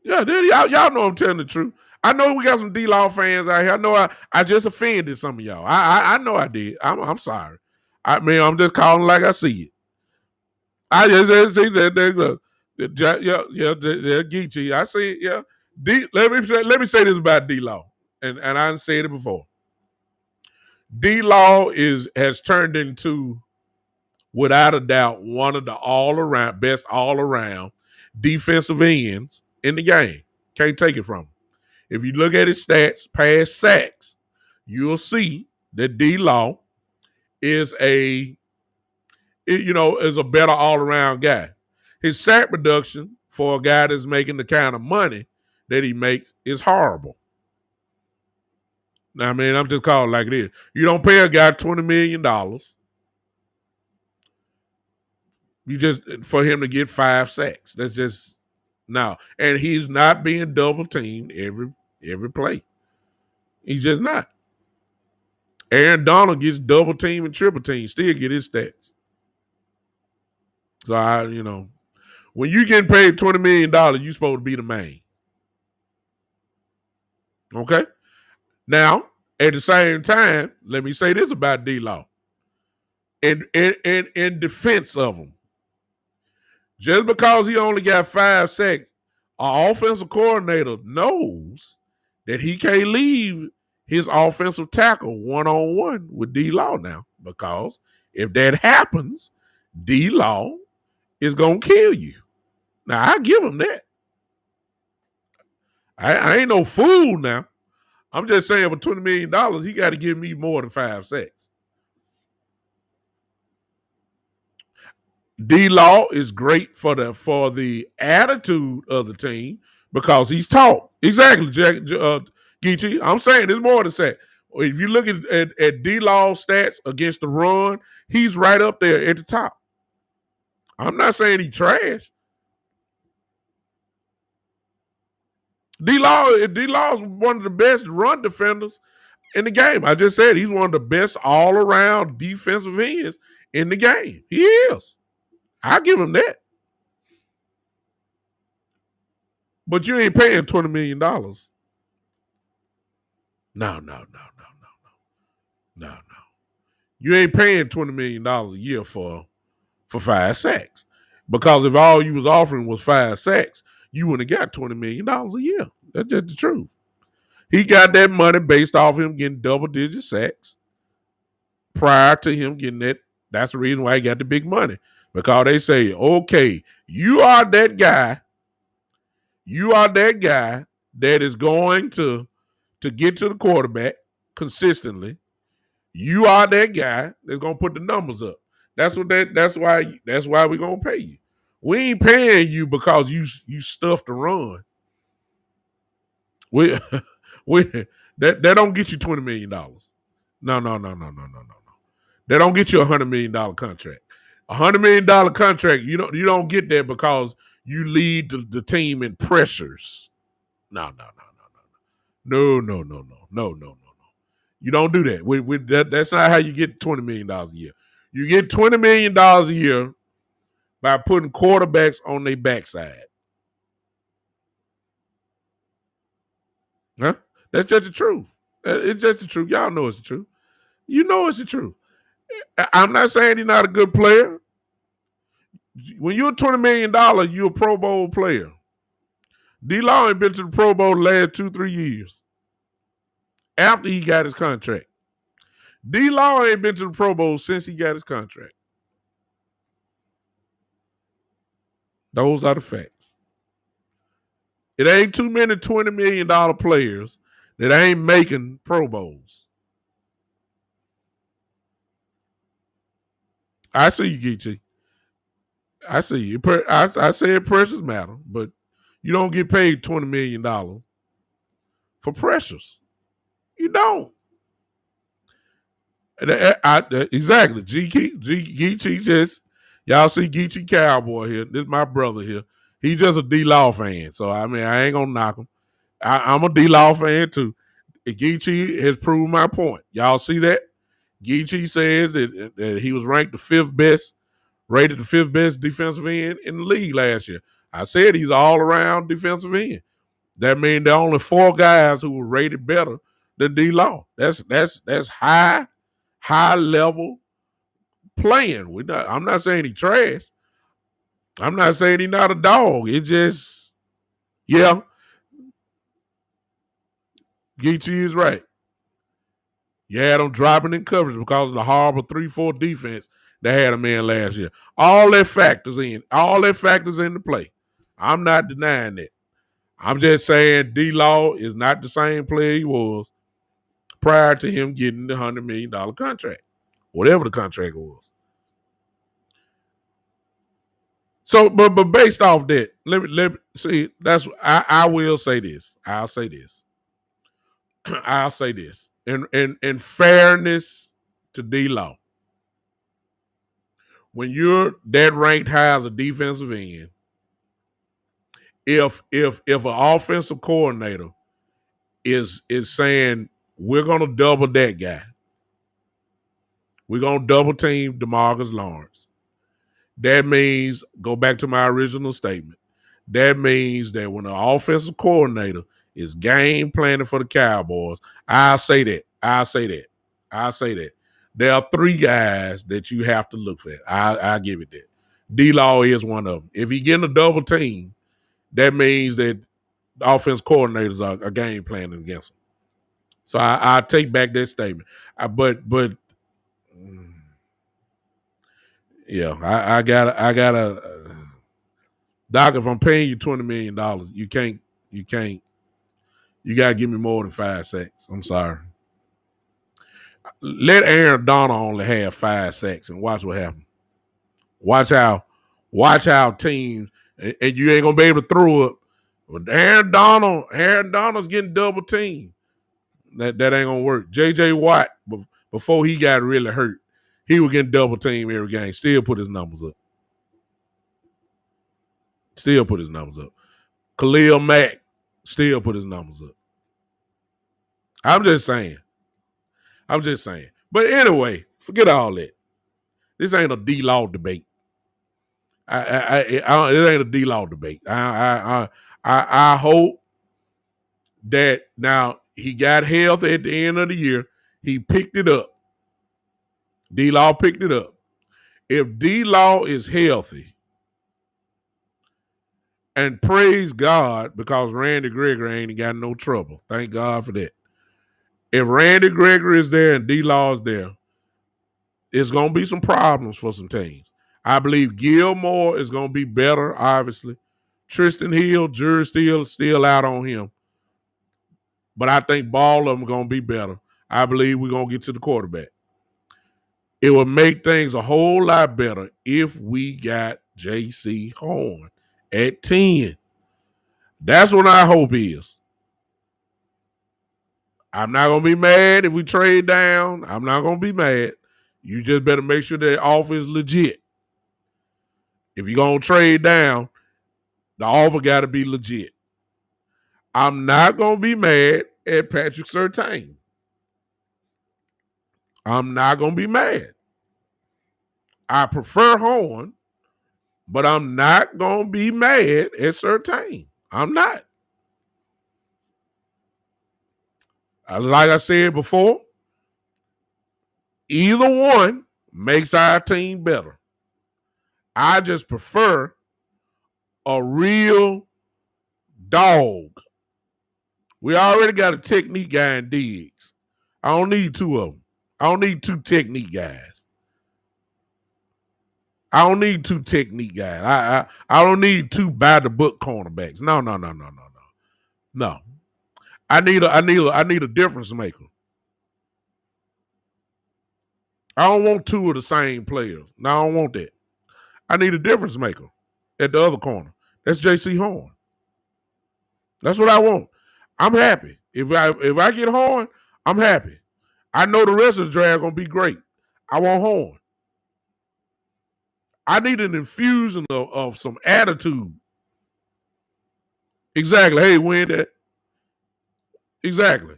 Y'all know I'm telling the truth. I know we got some D-Law fans out here. I know I just offended some of y'all. I know I did. I'm sorry. I'm just calling like I see it. I just see that. Geechee. I see it. Yeah. Let me say this about D-Law, and I didn't say it before. D-Law has turned into, without a doubt, one of the best all around defensive ends in the game. Can't take it from him. If you look at his stats, past sacks, you'll see that D-Law is a better all-around guy. His sack production for a guy that's making the kind of money that he makes is horrible. Now, I mean, I'm just calling like it is. You don't pay a guy $20 million. You just for him to get 5 sacks. That's just no. And he's not being double teamed every play. He's just not. Aaron Donald gets double teamed and triple teamed, still get his stats. So when you getting paid $20 million, you supposed to be the main. Okay? Now, at the same time, let me say this about D-Law. In defense of him, just because he only got 5 sacks, our offensive coordinator knows that he can't leave his offensive tackle one-on-one with D-Law now, because if that happens, D-Law is going to kill you. Now, I give him that. I ain't no fool now. I'm just saying for $20 million, he got to give me more than 5 sacks. D-Law is great for the attitude of the team because he's taught. Exactly, Geechee. I'm saying there's more to say. If you look at D-Law's stats against the run, he's right up there at the top. I'm not saying he's trash. D-Law's one of the best run defenders in the game. I just said he's one of the best all-around defensive ends in the game. He is. I give him that. But you ain't paying $20 million. No. You ain't paying $20 million a year for 5 sacks. Because if all you was offering was 5 sacks, you wouldn't have got $20 million a year. That's just the truth. He got that money based off him getting double-digit sacks prior to him getting that. That's the reason why he got the big money. Because they say, okay, you are that guy. You are that guy that is going to get to the quarterback consistently. You are that guy that's going to put the numbers up. That's why we're gonna pay you. We ain't paying you because you stuffed the run. We we that don't get you $20 million. No. They don't get you $100 million contract. $100 million contract, you don't get that because you lead the team in pressures. No. You don't do that. That's not how you get $20 million a year. You get $20 million a year by putting quarterbacks on their backside. Huh? That's just the truth. It's just the truth. Y'all know it's the truth. You know it's the truth. I'm not saying he's not a good player. When you're $20 million, you're a Pro Bowl player. D-Law ain't been to the Pro Bowl the last 2-3 years after he got his contract. D-Law ain't been to the Pro Bowl since he got his contract. Those are the facts. It ain't too many $20 million players that ain't making Pro Bowls. I see you, Geechee. I see you. I said pressures matter, but you don't get paid $20 million for pressures. You don't. Exactly. Geechee just, y'all see Geechee Cowboy here. This is my brother here. He's just a D-Law fan. So, I ain't going to knock him. I'm a D-Law fan too. Geechee has proved my point. Y'all see that? Geechee says that he was ranked rated the fifth best defensive end in the league last year. I said he's all around defensive end. That means there are only 4 guys who were rated better than D-Law. That's high level playing. I'm not saying he trash. I'm not saying he's not a dog. It just, yeah, Geechee is right. You had them dropping in coverage because of the horrible 3-4 defense that had them in last year. All that factors into play. I'm not denying that. I'm just saying D-Law is not the same player he was prior to him getting the $100 million contract, whatever the contract was. So, but based off that, let me see. I will say this. I'll say this. In fairness to D-Law, when you're that ranked high as a defensive end, if an offensive coordinator is saying we're gonna double that guy, we're gonna double team DeMarcus Lawrence, that means, go back to my original statement, that means that when the offensive coordinator is game planning for the Cowboys, I'll say that. There are 3 guys that you have to look for. I'll give it that. D-Law is one of them. If he getting a double team, that means that the offense coordinators are game planning against him. So I take back that statement. But yeah, I gotta Doc, if I'm paying you $20 million, you gotta give me more than 5 sacks. I'm sorry. Let Aaron Donald only have 5 sacks and watch what happens. Watch how teams, and you ain't gonna be able to throw it. But Aaron Donald's getting double teamed. That ain't gonna work. JJ Watt, before he got really hurt, he was getting double teamed every game. Still put his numbers up. Khalil Mack still put his numbers up. I'm just saying. But anyway, forget all that. This ain't a D-Law debate. It ain't a D-Law debate. I hope that now he got healthy at the end of the year. He picked it up. D-Law picked it up. If D-Law is healthy, and praise God, because Randy Gregory ain't got no trouble. Thank God for that. If Randy Gregory is there and D-Law is there, it's going to be some problems for some teams. I believe Gilmore is going to be better, obviously. Tristan Hill, jury's still out on him. But I think all of them are going to be better. I believe we're going to get to the quarterback. It would make things a whole lot better if we got J.C. Horn at 10. That's what our hope is. I'm not going to be mad if we trade down. I'm not going to be mad. You just better make sure that offer is legit. If you're going to trade down, the offer got to be legit. I'm not going to be mad at Patrick Surtain. I'm not going to be mad. I prefer Horn, but I'm not going to be mad at Surtain. I'm not. Like I said before, either one makes our team better. I just prefer a real dog. We already got a technique guy in Diggs. I don't need two of them. I don't need two technique guys. I don't need two technique guys. I don't need two by the book cornerbacks. No. No. I need a difference maker. I don't want two of the same players. No, I don't want that. I need a difference maker at the other corner. That's J.C. Horn. That's what I want. I'm happy. If I get Horn, I'm happy. I know the rest of the draft gonna be great. I want Horn. I need an infusion of some attitude. Exactly. Hey, win that. Exactly.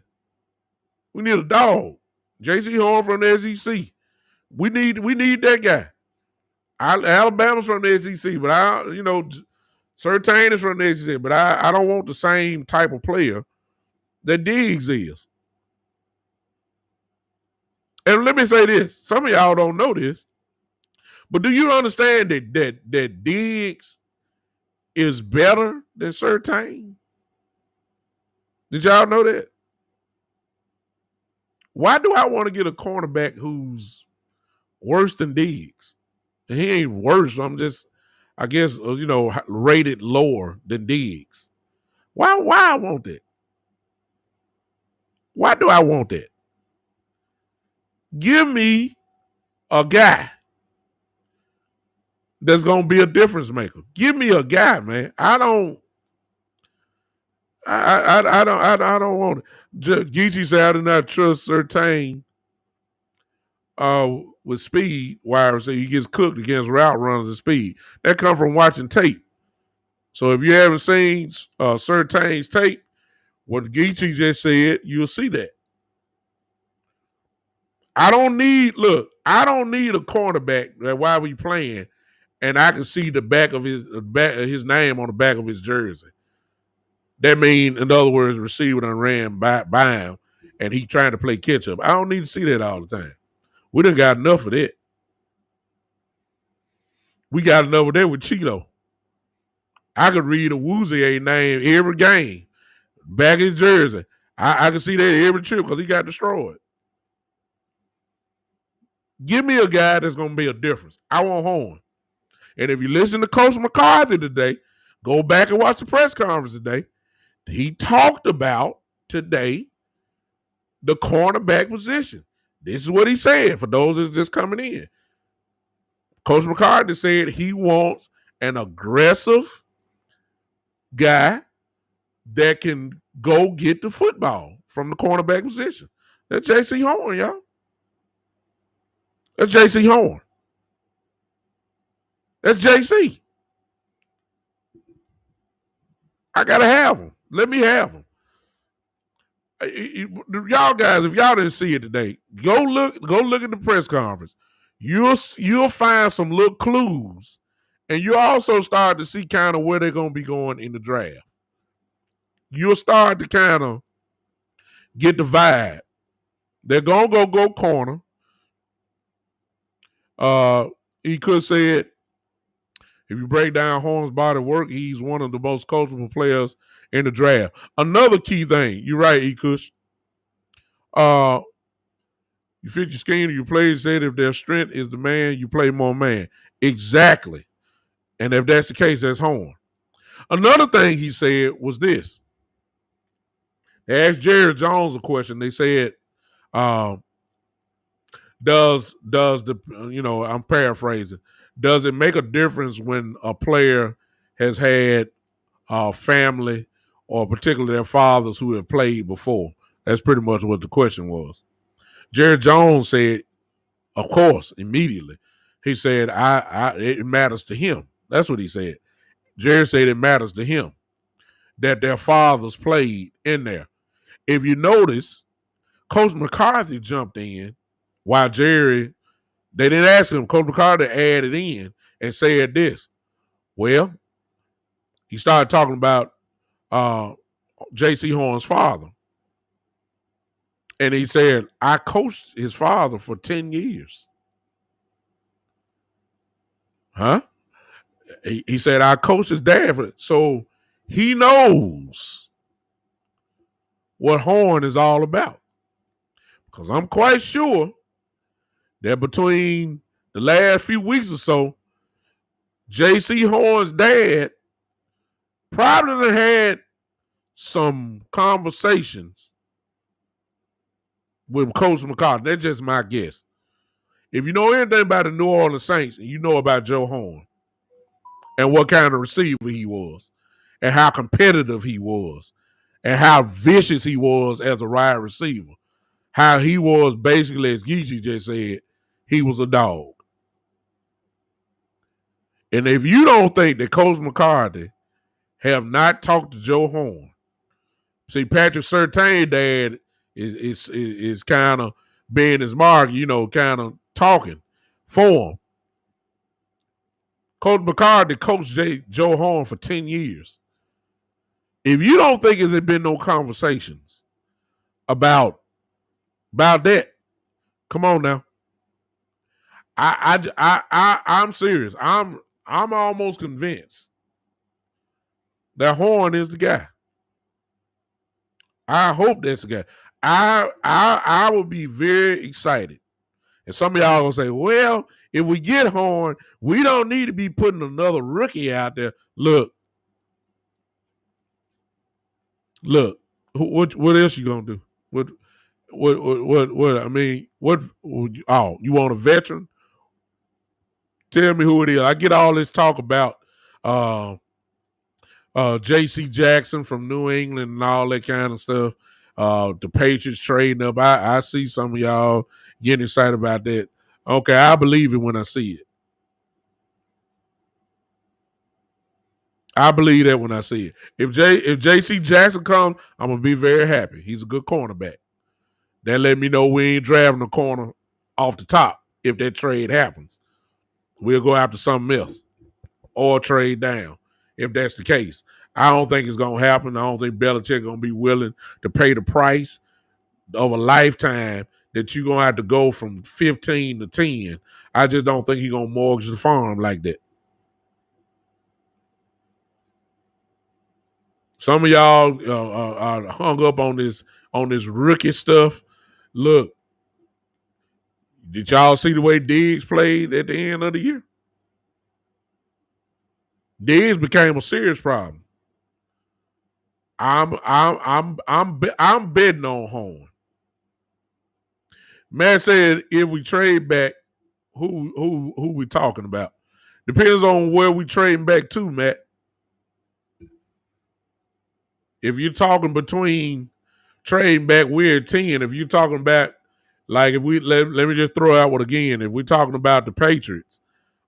We need a dog. J.C. Horn from the SEC. We need that guy. Alabama's from the SEC, but Surtain is from the SEC, but I don't want the same type of player that Diggs is. And let me say this: some of y'all don't know this, but do you understand that Diggs is better than Surtain? Did y'all know that? Why do I want to get a cornerback who's worse than Diggs? He ain't worse. I'm just, I guess, rated lower than Diggs. Why I want that? Why do I want that? Give me a guy that's gonna be a difference maker. Give me a guy, man. I don't want it. Geechee said I do not trust Surtain with speed. Why say he gets cooked against route runners and speed. That comes from watching tape. So if you haven't seen Surtain's tape, what Geechee just said, you'll see that. I don't need a cornerback that while we playing, and I can see the back of his name on the back of his jersey. That means, in other words, receiver done ran by him, and he trying to play catch up. I don't need to see that all the time. We done got enough of that. We got enough of that with Cheeto. I could read a Woozier name every game, back his jersey. I can see that every trip because he got destroyed. Give me a guy that's going to be a difference. I want Horn. And if you listen to Coach McCarthy today, go back and watch the press conference today. He talked about today the cornerback position. This is what he said for those that's just coming in. Coach McCarthy said he wants an aggressive guy that can go get the football from the cornerback position. That's J.C. Horn, y'all. That's J.C. Horn. That's J.C. I got to have him. Let me have him. Y'all guys, if y'all didn't see it today, go look at the press conference. You'll find some little clues, and you also start to see kind of where they're going to be going in the draft. You'll start to kind of get the vibe. They're going to go corner. He could say it. If you break down Horn's body of work, he's one of the most coachable players in the draft. Another key thing, you're right, E-Kush. You fit your scheme, you play, said if their strength is the man, you play more man. Exactly. And if that's the case, that's Horn. Another thing he said was this. They asked Jerry Jones a question. They said, does the I'm paraphrasing. Does it make a difference when a player has had family or particularly their fathers who have played before? That's pretty much what the question was. Jerry Jones said, of course, immediately. He said, it matters to him. That's what he said. Jerry said it matters to him that their fathers played in there. If you notice, Coach McCarthy jumped in while they didn't ask him. Coach McCarthy added in and said this. Well, he started talking about J.C. Horn's father. And he said, I coached his father for 10 years. Huh? He said, I coached his dad. So he knows what Horn is all about. Because I'm quite sure that between the last few weeks or so, J.C. Horn's dad probably had some conversations with Coach McCarthy. That's just my guess. If you know anything about the New Orleans Saints, and you know about Joe Horn and what kind of receiver he was, and how competitive he was, and how vicious he was as a wide receiver, how he was basically, as Geechee just said, he was a dog. And if you don't think that Coach McCarthy have not talked to Joe Horn, see, Patrick Surtain dad is kind of being his mark, kind of talking for him. Coach McCarthy coached Joe Horn for 10 years. If you don't think there's been no conversations about that, come on now. I'm serious. I'm almost convinced that Horn is the guy. I hope that's the guy. I would be very excited. And some of y'all gonna say, well, if we get Horn, we don't need to be putting another rookie out there. Look. What else you gonna do? What? I mean, what? Oh, you want a veteran? Tell me who it is. I get all this talk about J.C. Jackson from New England and all that kind of stuff. The Patriots trading up. I see some of y'all getting excited about that. Okay, I believe it when I see it. I believe that when I see it. If J.C. Jackson comes, I'm gonna be very happy. He's a good cornerback. That let me know we ain't drafting a corner off the top if that trade happens. We'll go after something else or trade down if that's the case. I don't think it's going to happen. I don't think Belichick going to be willing to pay the price of a lifetime that you're going to have to go from 15 to 10. I just don't think he's going to mortgage the farm like that. Some of y'all are hung up on this rookie stuff. Look, did y'all see the way Diggs played at the end of the year? Diggs became a serious problem. I'm betting on Horn. Matt said if we trade back, who we talking about? Depends on where we trading back to, Matt. If you're talking between trading back, we're at 10. If you're talking about, like, if we let me just throw out one again. If we're talking about the Patriots,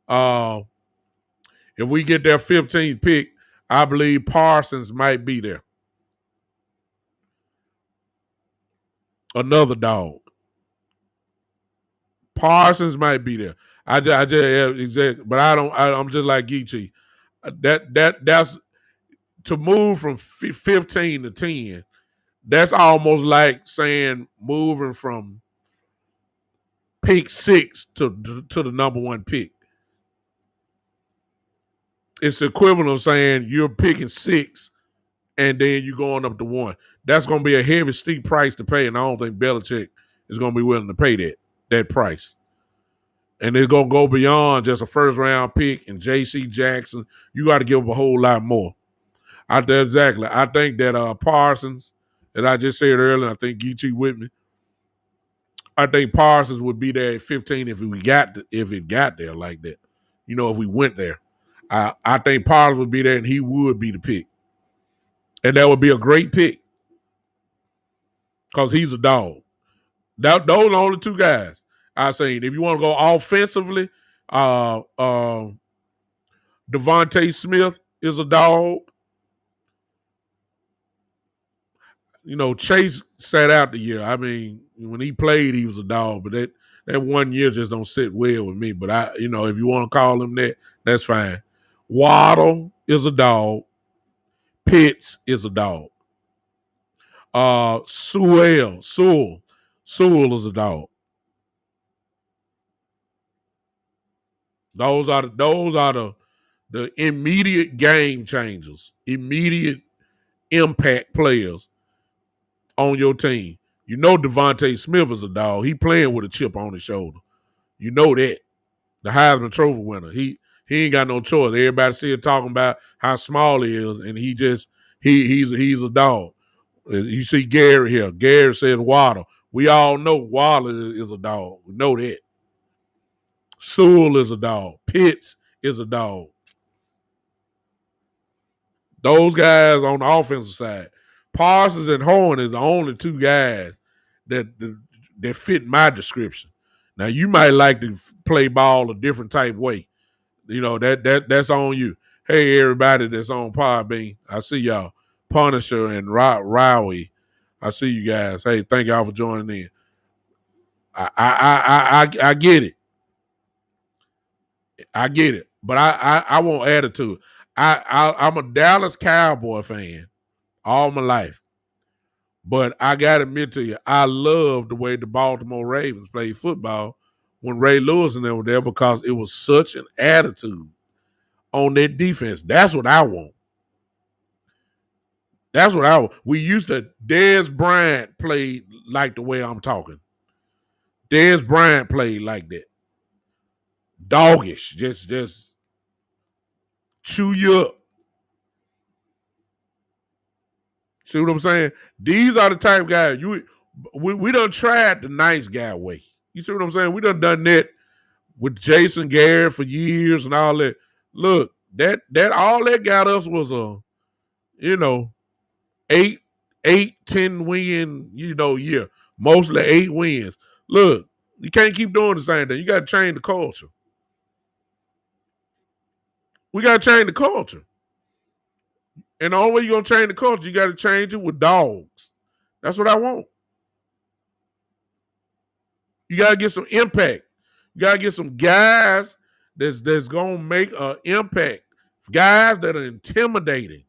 if we get their 15th pick, I believe Parsons might be there. Another dog. Parsons might be there. I just exactly, but I'm just like Geechee. That's to move from 15 to 10. That's almost like saying moving from pick 6 to the number 1 pick. It's the equivalent of saying you're picking 6 and then you're going up to 1. That's going to be a heavy, steep price to pay, and I don't think Belichick is going to be willing to pay that price. And it's going to go beyond just a first-round pick and J.C. Jackson. You got to give up a whole lot more. Exactly. I think that Parsons, as I just said earlier, I think Geechee with me, I think Parsons would be there at 15 if it got there like that. If we went there, I think Parsons would be there and he would be the pick, and that would be a great pick because he's a dog. Those are the only two guys I say. If you want to go offensively, Devontae Smith is a dog. Chase sat out the year. I mean, when he played, he was a dog, but that 1 year just don't sit well with me. But if you want to call him that, that's fine. Waddle is a dog. Pitts is a dog. Sewell is a dog. Those are the immediate game changers, immediate impact players on your team. Devontae Smith is a dog. He playing with a chip on his shoulder. You know that. The Heisman Trophy winner. He ain't got no choice. Everybody still talking about how small he is, and he's a dog. You see Gary here. Gary says Waddle. We all know Waddle is a dog. We know that. Sewell is a dog. Pitts is a dog. Those guys on the offensive side. Parsons and Horn is the only two guys that fit my description. Now you might like to play ball a different type way. That's on you. Hey everybody that's on Podbean, I see y'all. Punisher and Rowie, I see you guys. Hey, thank y'all for joining in. I get it. I get it, but I won't add it to it. I'm a Dallas Cowboy fan all my life. But I got to admit to you, I love the way the Baltimore Ravens played football when Ray Lewis and them were there because it was such an attitude on their defense. That's what I want. That's what I want. We used to, Dez Bryant played like the way I'm talking. Dez Bryant played like that. Doggish, just chew you up. See what I'm saying? These are the type of guys we done tried the nice guy way. You see what I'm saying? We done that with Jason Garrett for years and all that. Look, that all that got us was a 10 win year. Mostly 8 wins. Look, you can't keep doing the same thing. You got to change the culture. We got to change the culture. And the only way you're going to change the culture, you got to change it with dogs. That's what I want. You got to get some impact. You got to get some guys that's going to make an impact. Guys that are intimidating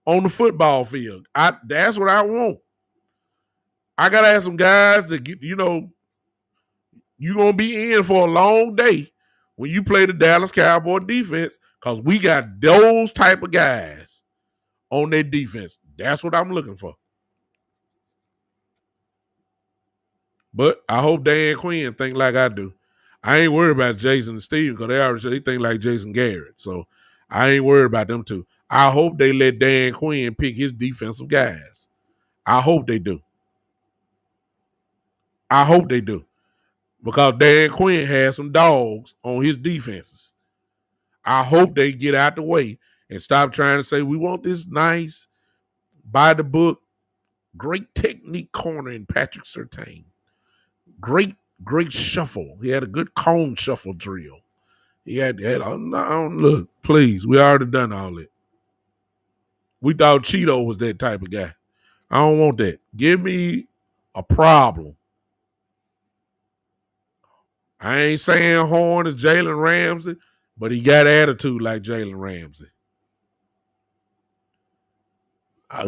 on the football field. That's what I want. I got to have some guys that, you're going to be in for a long day when you play the Dallas Cowboy defense because we got those type of guys on their defense. That's what I'm looking for. But I hope Dan Quinn think like I do. I ain't worried about Jason and Steve because they already said they think like Jason Garrett. So I ain't worried about them two. I hope they let Dan Quinn pick his defensive guys. I hope they do. I hope they do. Because Dan Quinn has some dogs on his defenses. I hope they get out the way and stop trying to say we want this nice, by the book, great technique corner in Patrick Surtain. Great shuffle. He had a good cone shuffle drill. He had look, please, we already done all that. We thought Cheeto was that type of guy. I don't want that. Give me a problem. I ain't saying Horn is Jalen Ramsey, but he got attitude like Jalen Ramsey.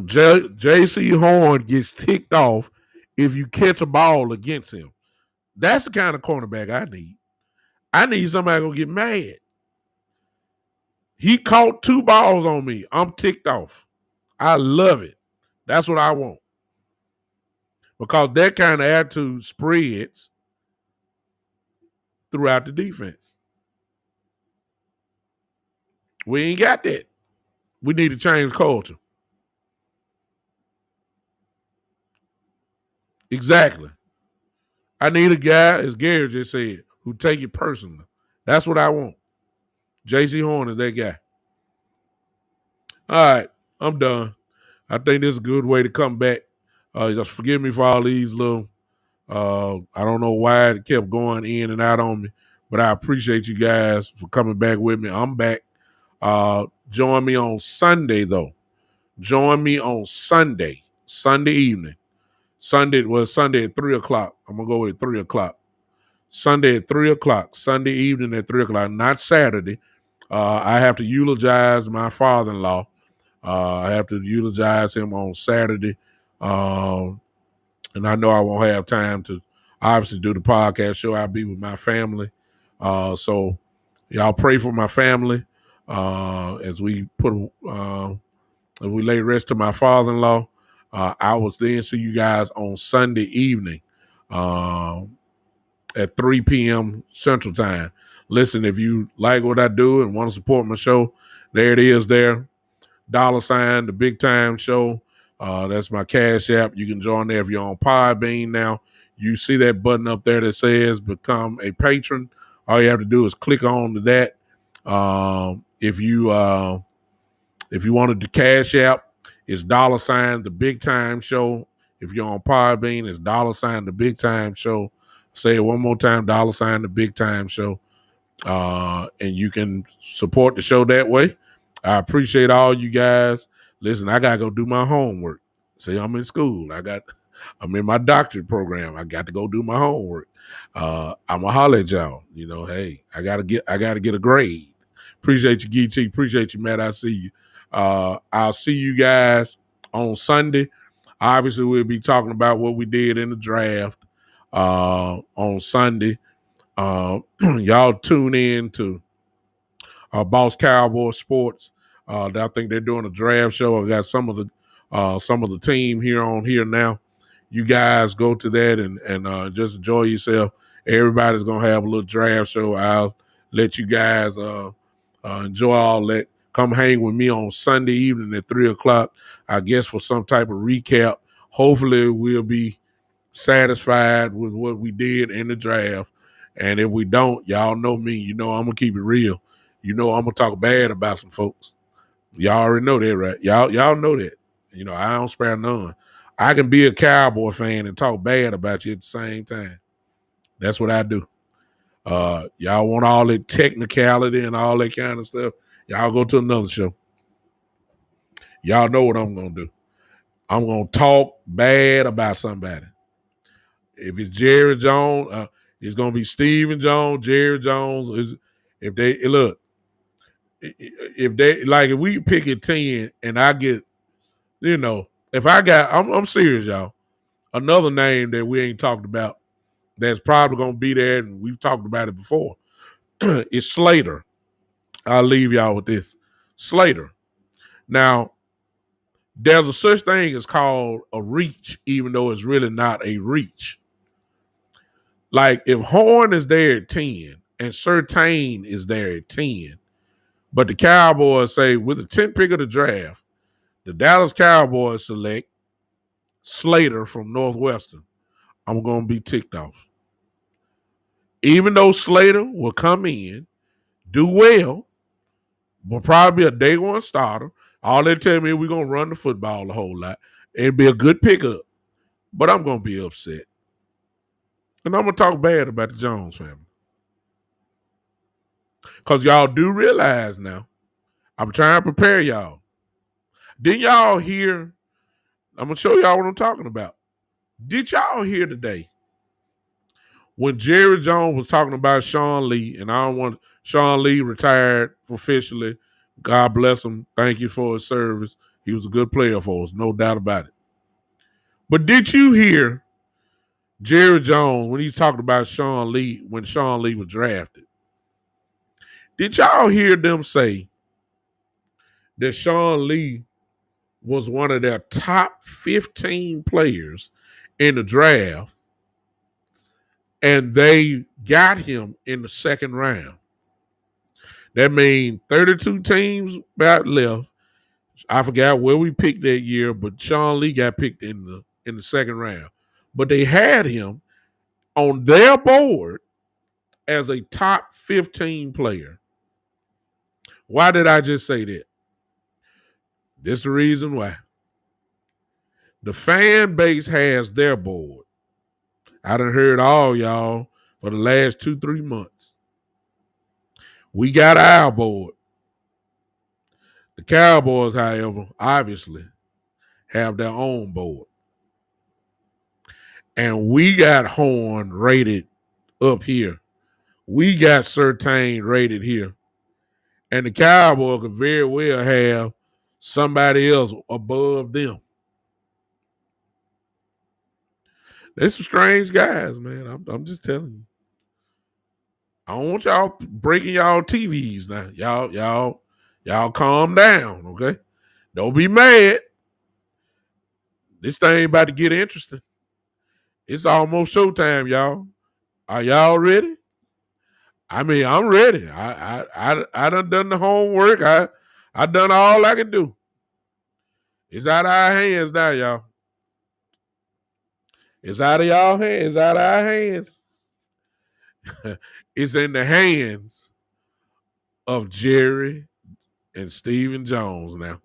J.C. Horn gets ticked off if you catch a ball against him. That's the kind of cornerback I need. I need somebody gonna get mad. He caught 2 balls on me. I'm ticked off. I love it. That's what I want. Because that kind of attitude spreads throughout the defense. We ain't got that. We need to change culture. Exactly. I need a guy, as Gary just said, who take it personally. That's what I want. J.C. Horn is that guy. All right, I'm done. I think this is a good way to come back. Just forgive me for all these little. I don't know why it kept going in and out on me, but I appreciate you guys for coming back with me. I'm back. Join me on Sunday though. Join me on Sunday evening. Sunday at 3:00. I'm gonna go with 3:00. Sunday at 3:00. Sunday evening at 3:00. Not Saturday. I have to eulogize my father-in-law. I have to eulogize him on Saturday. And I know I won't have time to obviously do the podcast show. I'll be with my family. So y'all pray for my family as we as we lay rest to my father-in-law. I will then see you guys on Sunday evening at 3 p.m. Central Time. Listen, if you like what I do and want to support my show, there it is there. $, the Big Time Show. That's my Cash App. You can join there if you're on Podbean now. You see that button up there that says become a patron. All you have to do is click on to that. If you wanted the Cash App, it's $, the Big Time Show. If you're on Podbean, it's $, the Big Time Show. Say it one more time, $, the Big Time Show. And you can support the show that way. I appreciate all you guys. Listen, I gotta go do my homework. See, I'm in school. I'm in my doctorate program. I got to go do my homework. I'ma holler at y'all. You know, hey, I gotta get a grade. Appreciate you, GT. Appreciate you, Matt. I see you. I'll see you guys on Sunday. Obviously, we'll be talking about what we did in the draft on Sunday. Y'all tune in to Boss Cowboys Sports. I think they're doing a draft show. I got some of the team here now. You guys go to that and just enjoy yourself. Everybody's gonna have a little draft show. I'll let you guys enjoy all that. Come hang with me on Sunday evening at 3:00. I guess for some type of recap. Hopefully, we'll be satisfied with what we did in the draft. And if we don't, y'all know me. You know I'm gonna keep it real. You know I'm gonna talk bad about some folks. Y'all already know that, right? Y'all know that. You know, I don't spare none. I can be a Cowboy fan and talk bad about you at the same time. That's what I do. Y'all want all that technicality and all that kind of stuff. Y'all go to another show. Y'all know what I'm gonna do. I'm gonna talk bad about somebody. If it's Jerry Jones, it's gonna be Stephen Jones, Jerry Jones. If they look, if we pick a 10 and I get, if I got, I'm serious, y'all. Another name that we ain't talked about that's probably gonna be there, and we've talked about it before, is Slater. I'll leave y'all with this. Slater. Now, there's a such thing as called a reach, even though it's really not a reach. Like if Horn is there at 10 and Surtain is there at 10, but the Cowboys say with the 10th pick of the draft, the Dallas Cowboys select Slater from Northwestern, I'm going to be ticked off. Even though Slater will come in, do well, will probably be a day one starter. All they tell me is we're going to run the football a whole lot. It'd be a good pickup, but I'm going to be upset. And I'm going to talk bad about the Jones family. Because y'all do realize now, I'm trying to prepare y'all. Didn't y'all hear? I'm going to show y'all what I'm talking about. Did y'all hear today when Jerry Jones was talking about Sean Lee, and Sean Lee retired officially. God bless him. Thank you for his service. He was a good player for us, no doubt about it. But did you hear Jerry Jones when he talked about Sean Lee when Sean Lee was drafted? Did y'all hear them say that Sean Lee was one of their top 15 players in the draft, and they got him in the second round? That means 32 teams about left. I forgot where we picked that year, but Sean Lee got picked in the second round. But they had him on their board as a top 15 player. Why did I just say that? This is the reason why. The fan base has their board. I done heard all y'all for the last 2-3 months. We got our board. The Cowboys, however, obviously have their own board. And we got Horn rated up here. We got Surtain rated here. And the Cowboys could very well have somebody else above them. They're some strange guys, man. I'm just telling you. I don't want y'all breaking y'all TVs now. Y'all calm down, okay? Don't be mad. This thing about to get interesting. It's almost showtime, y'all. Are y'all ready? I mean, I'm ready. I done the homework. I done all I can do. It's out of our hands now, y'all. It's out of y'all hands. It's out of our hands. It's in the hands of Jerry and Stephen Jones now.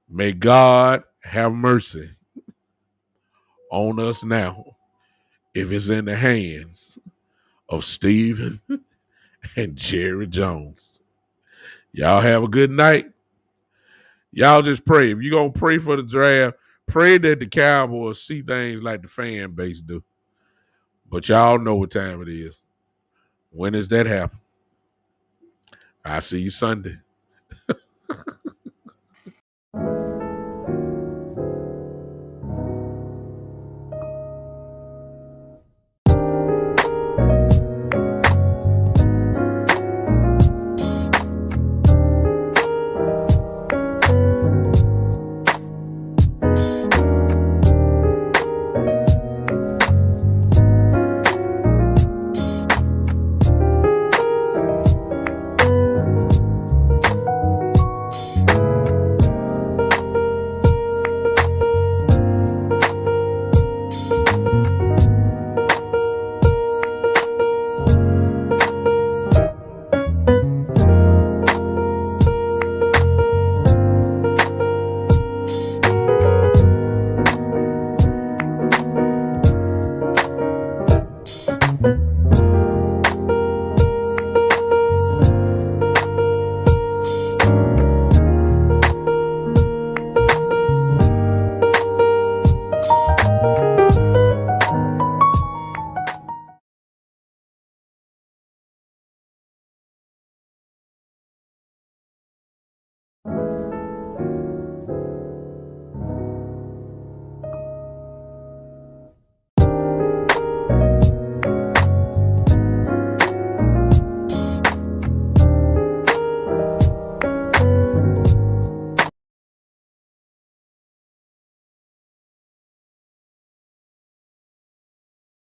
May God have mercy on us now if it's in the hands of Stephen and Jerry Jones. Y'all have a good night. Y'all just pray. If you're going to pray for the draft, pray that the Cowboys see things like the fan base do. But y'all know what time it is. When does that happen? I'll see you Sunday.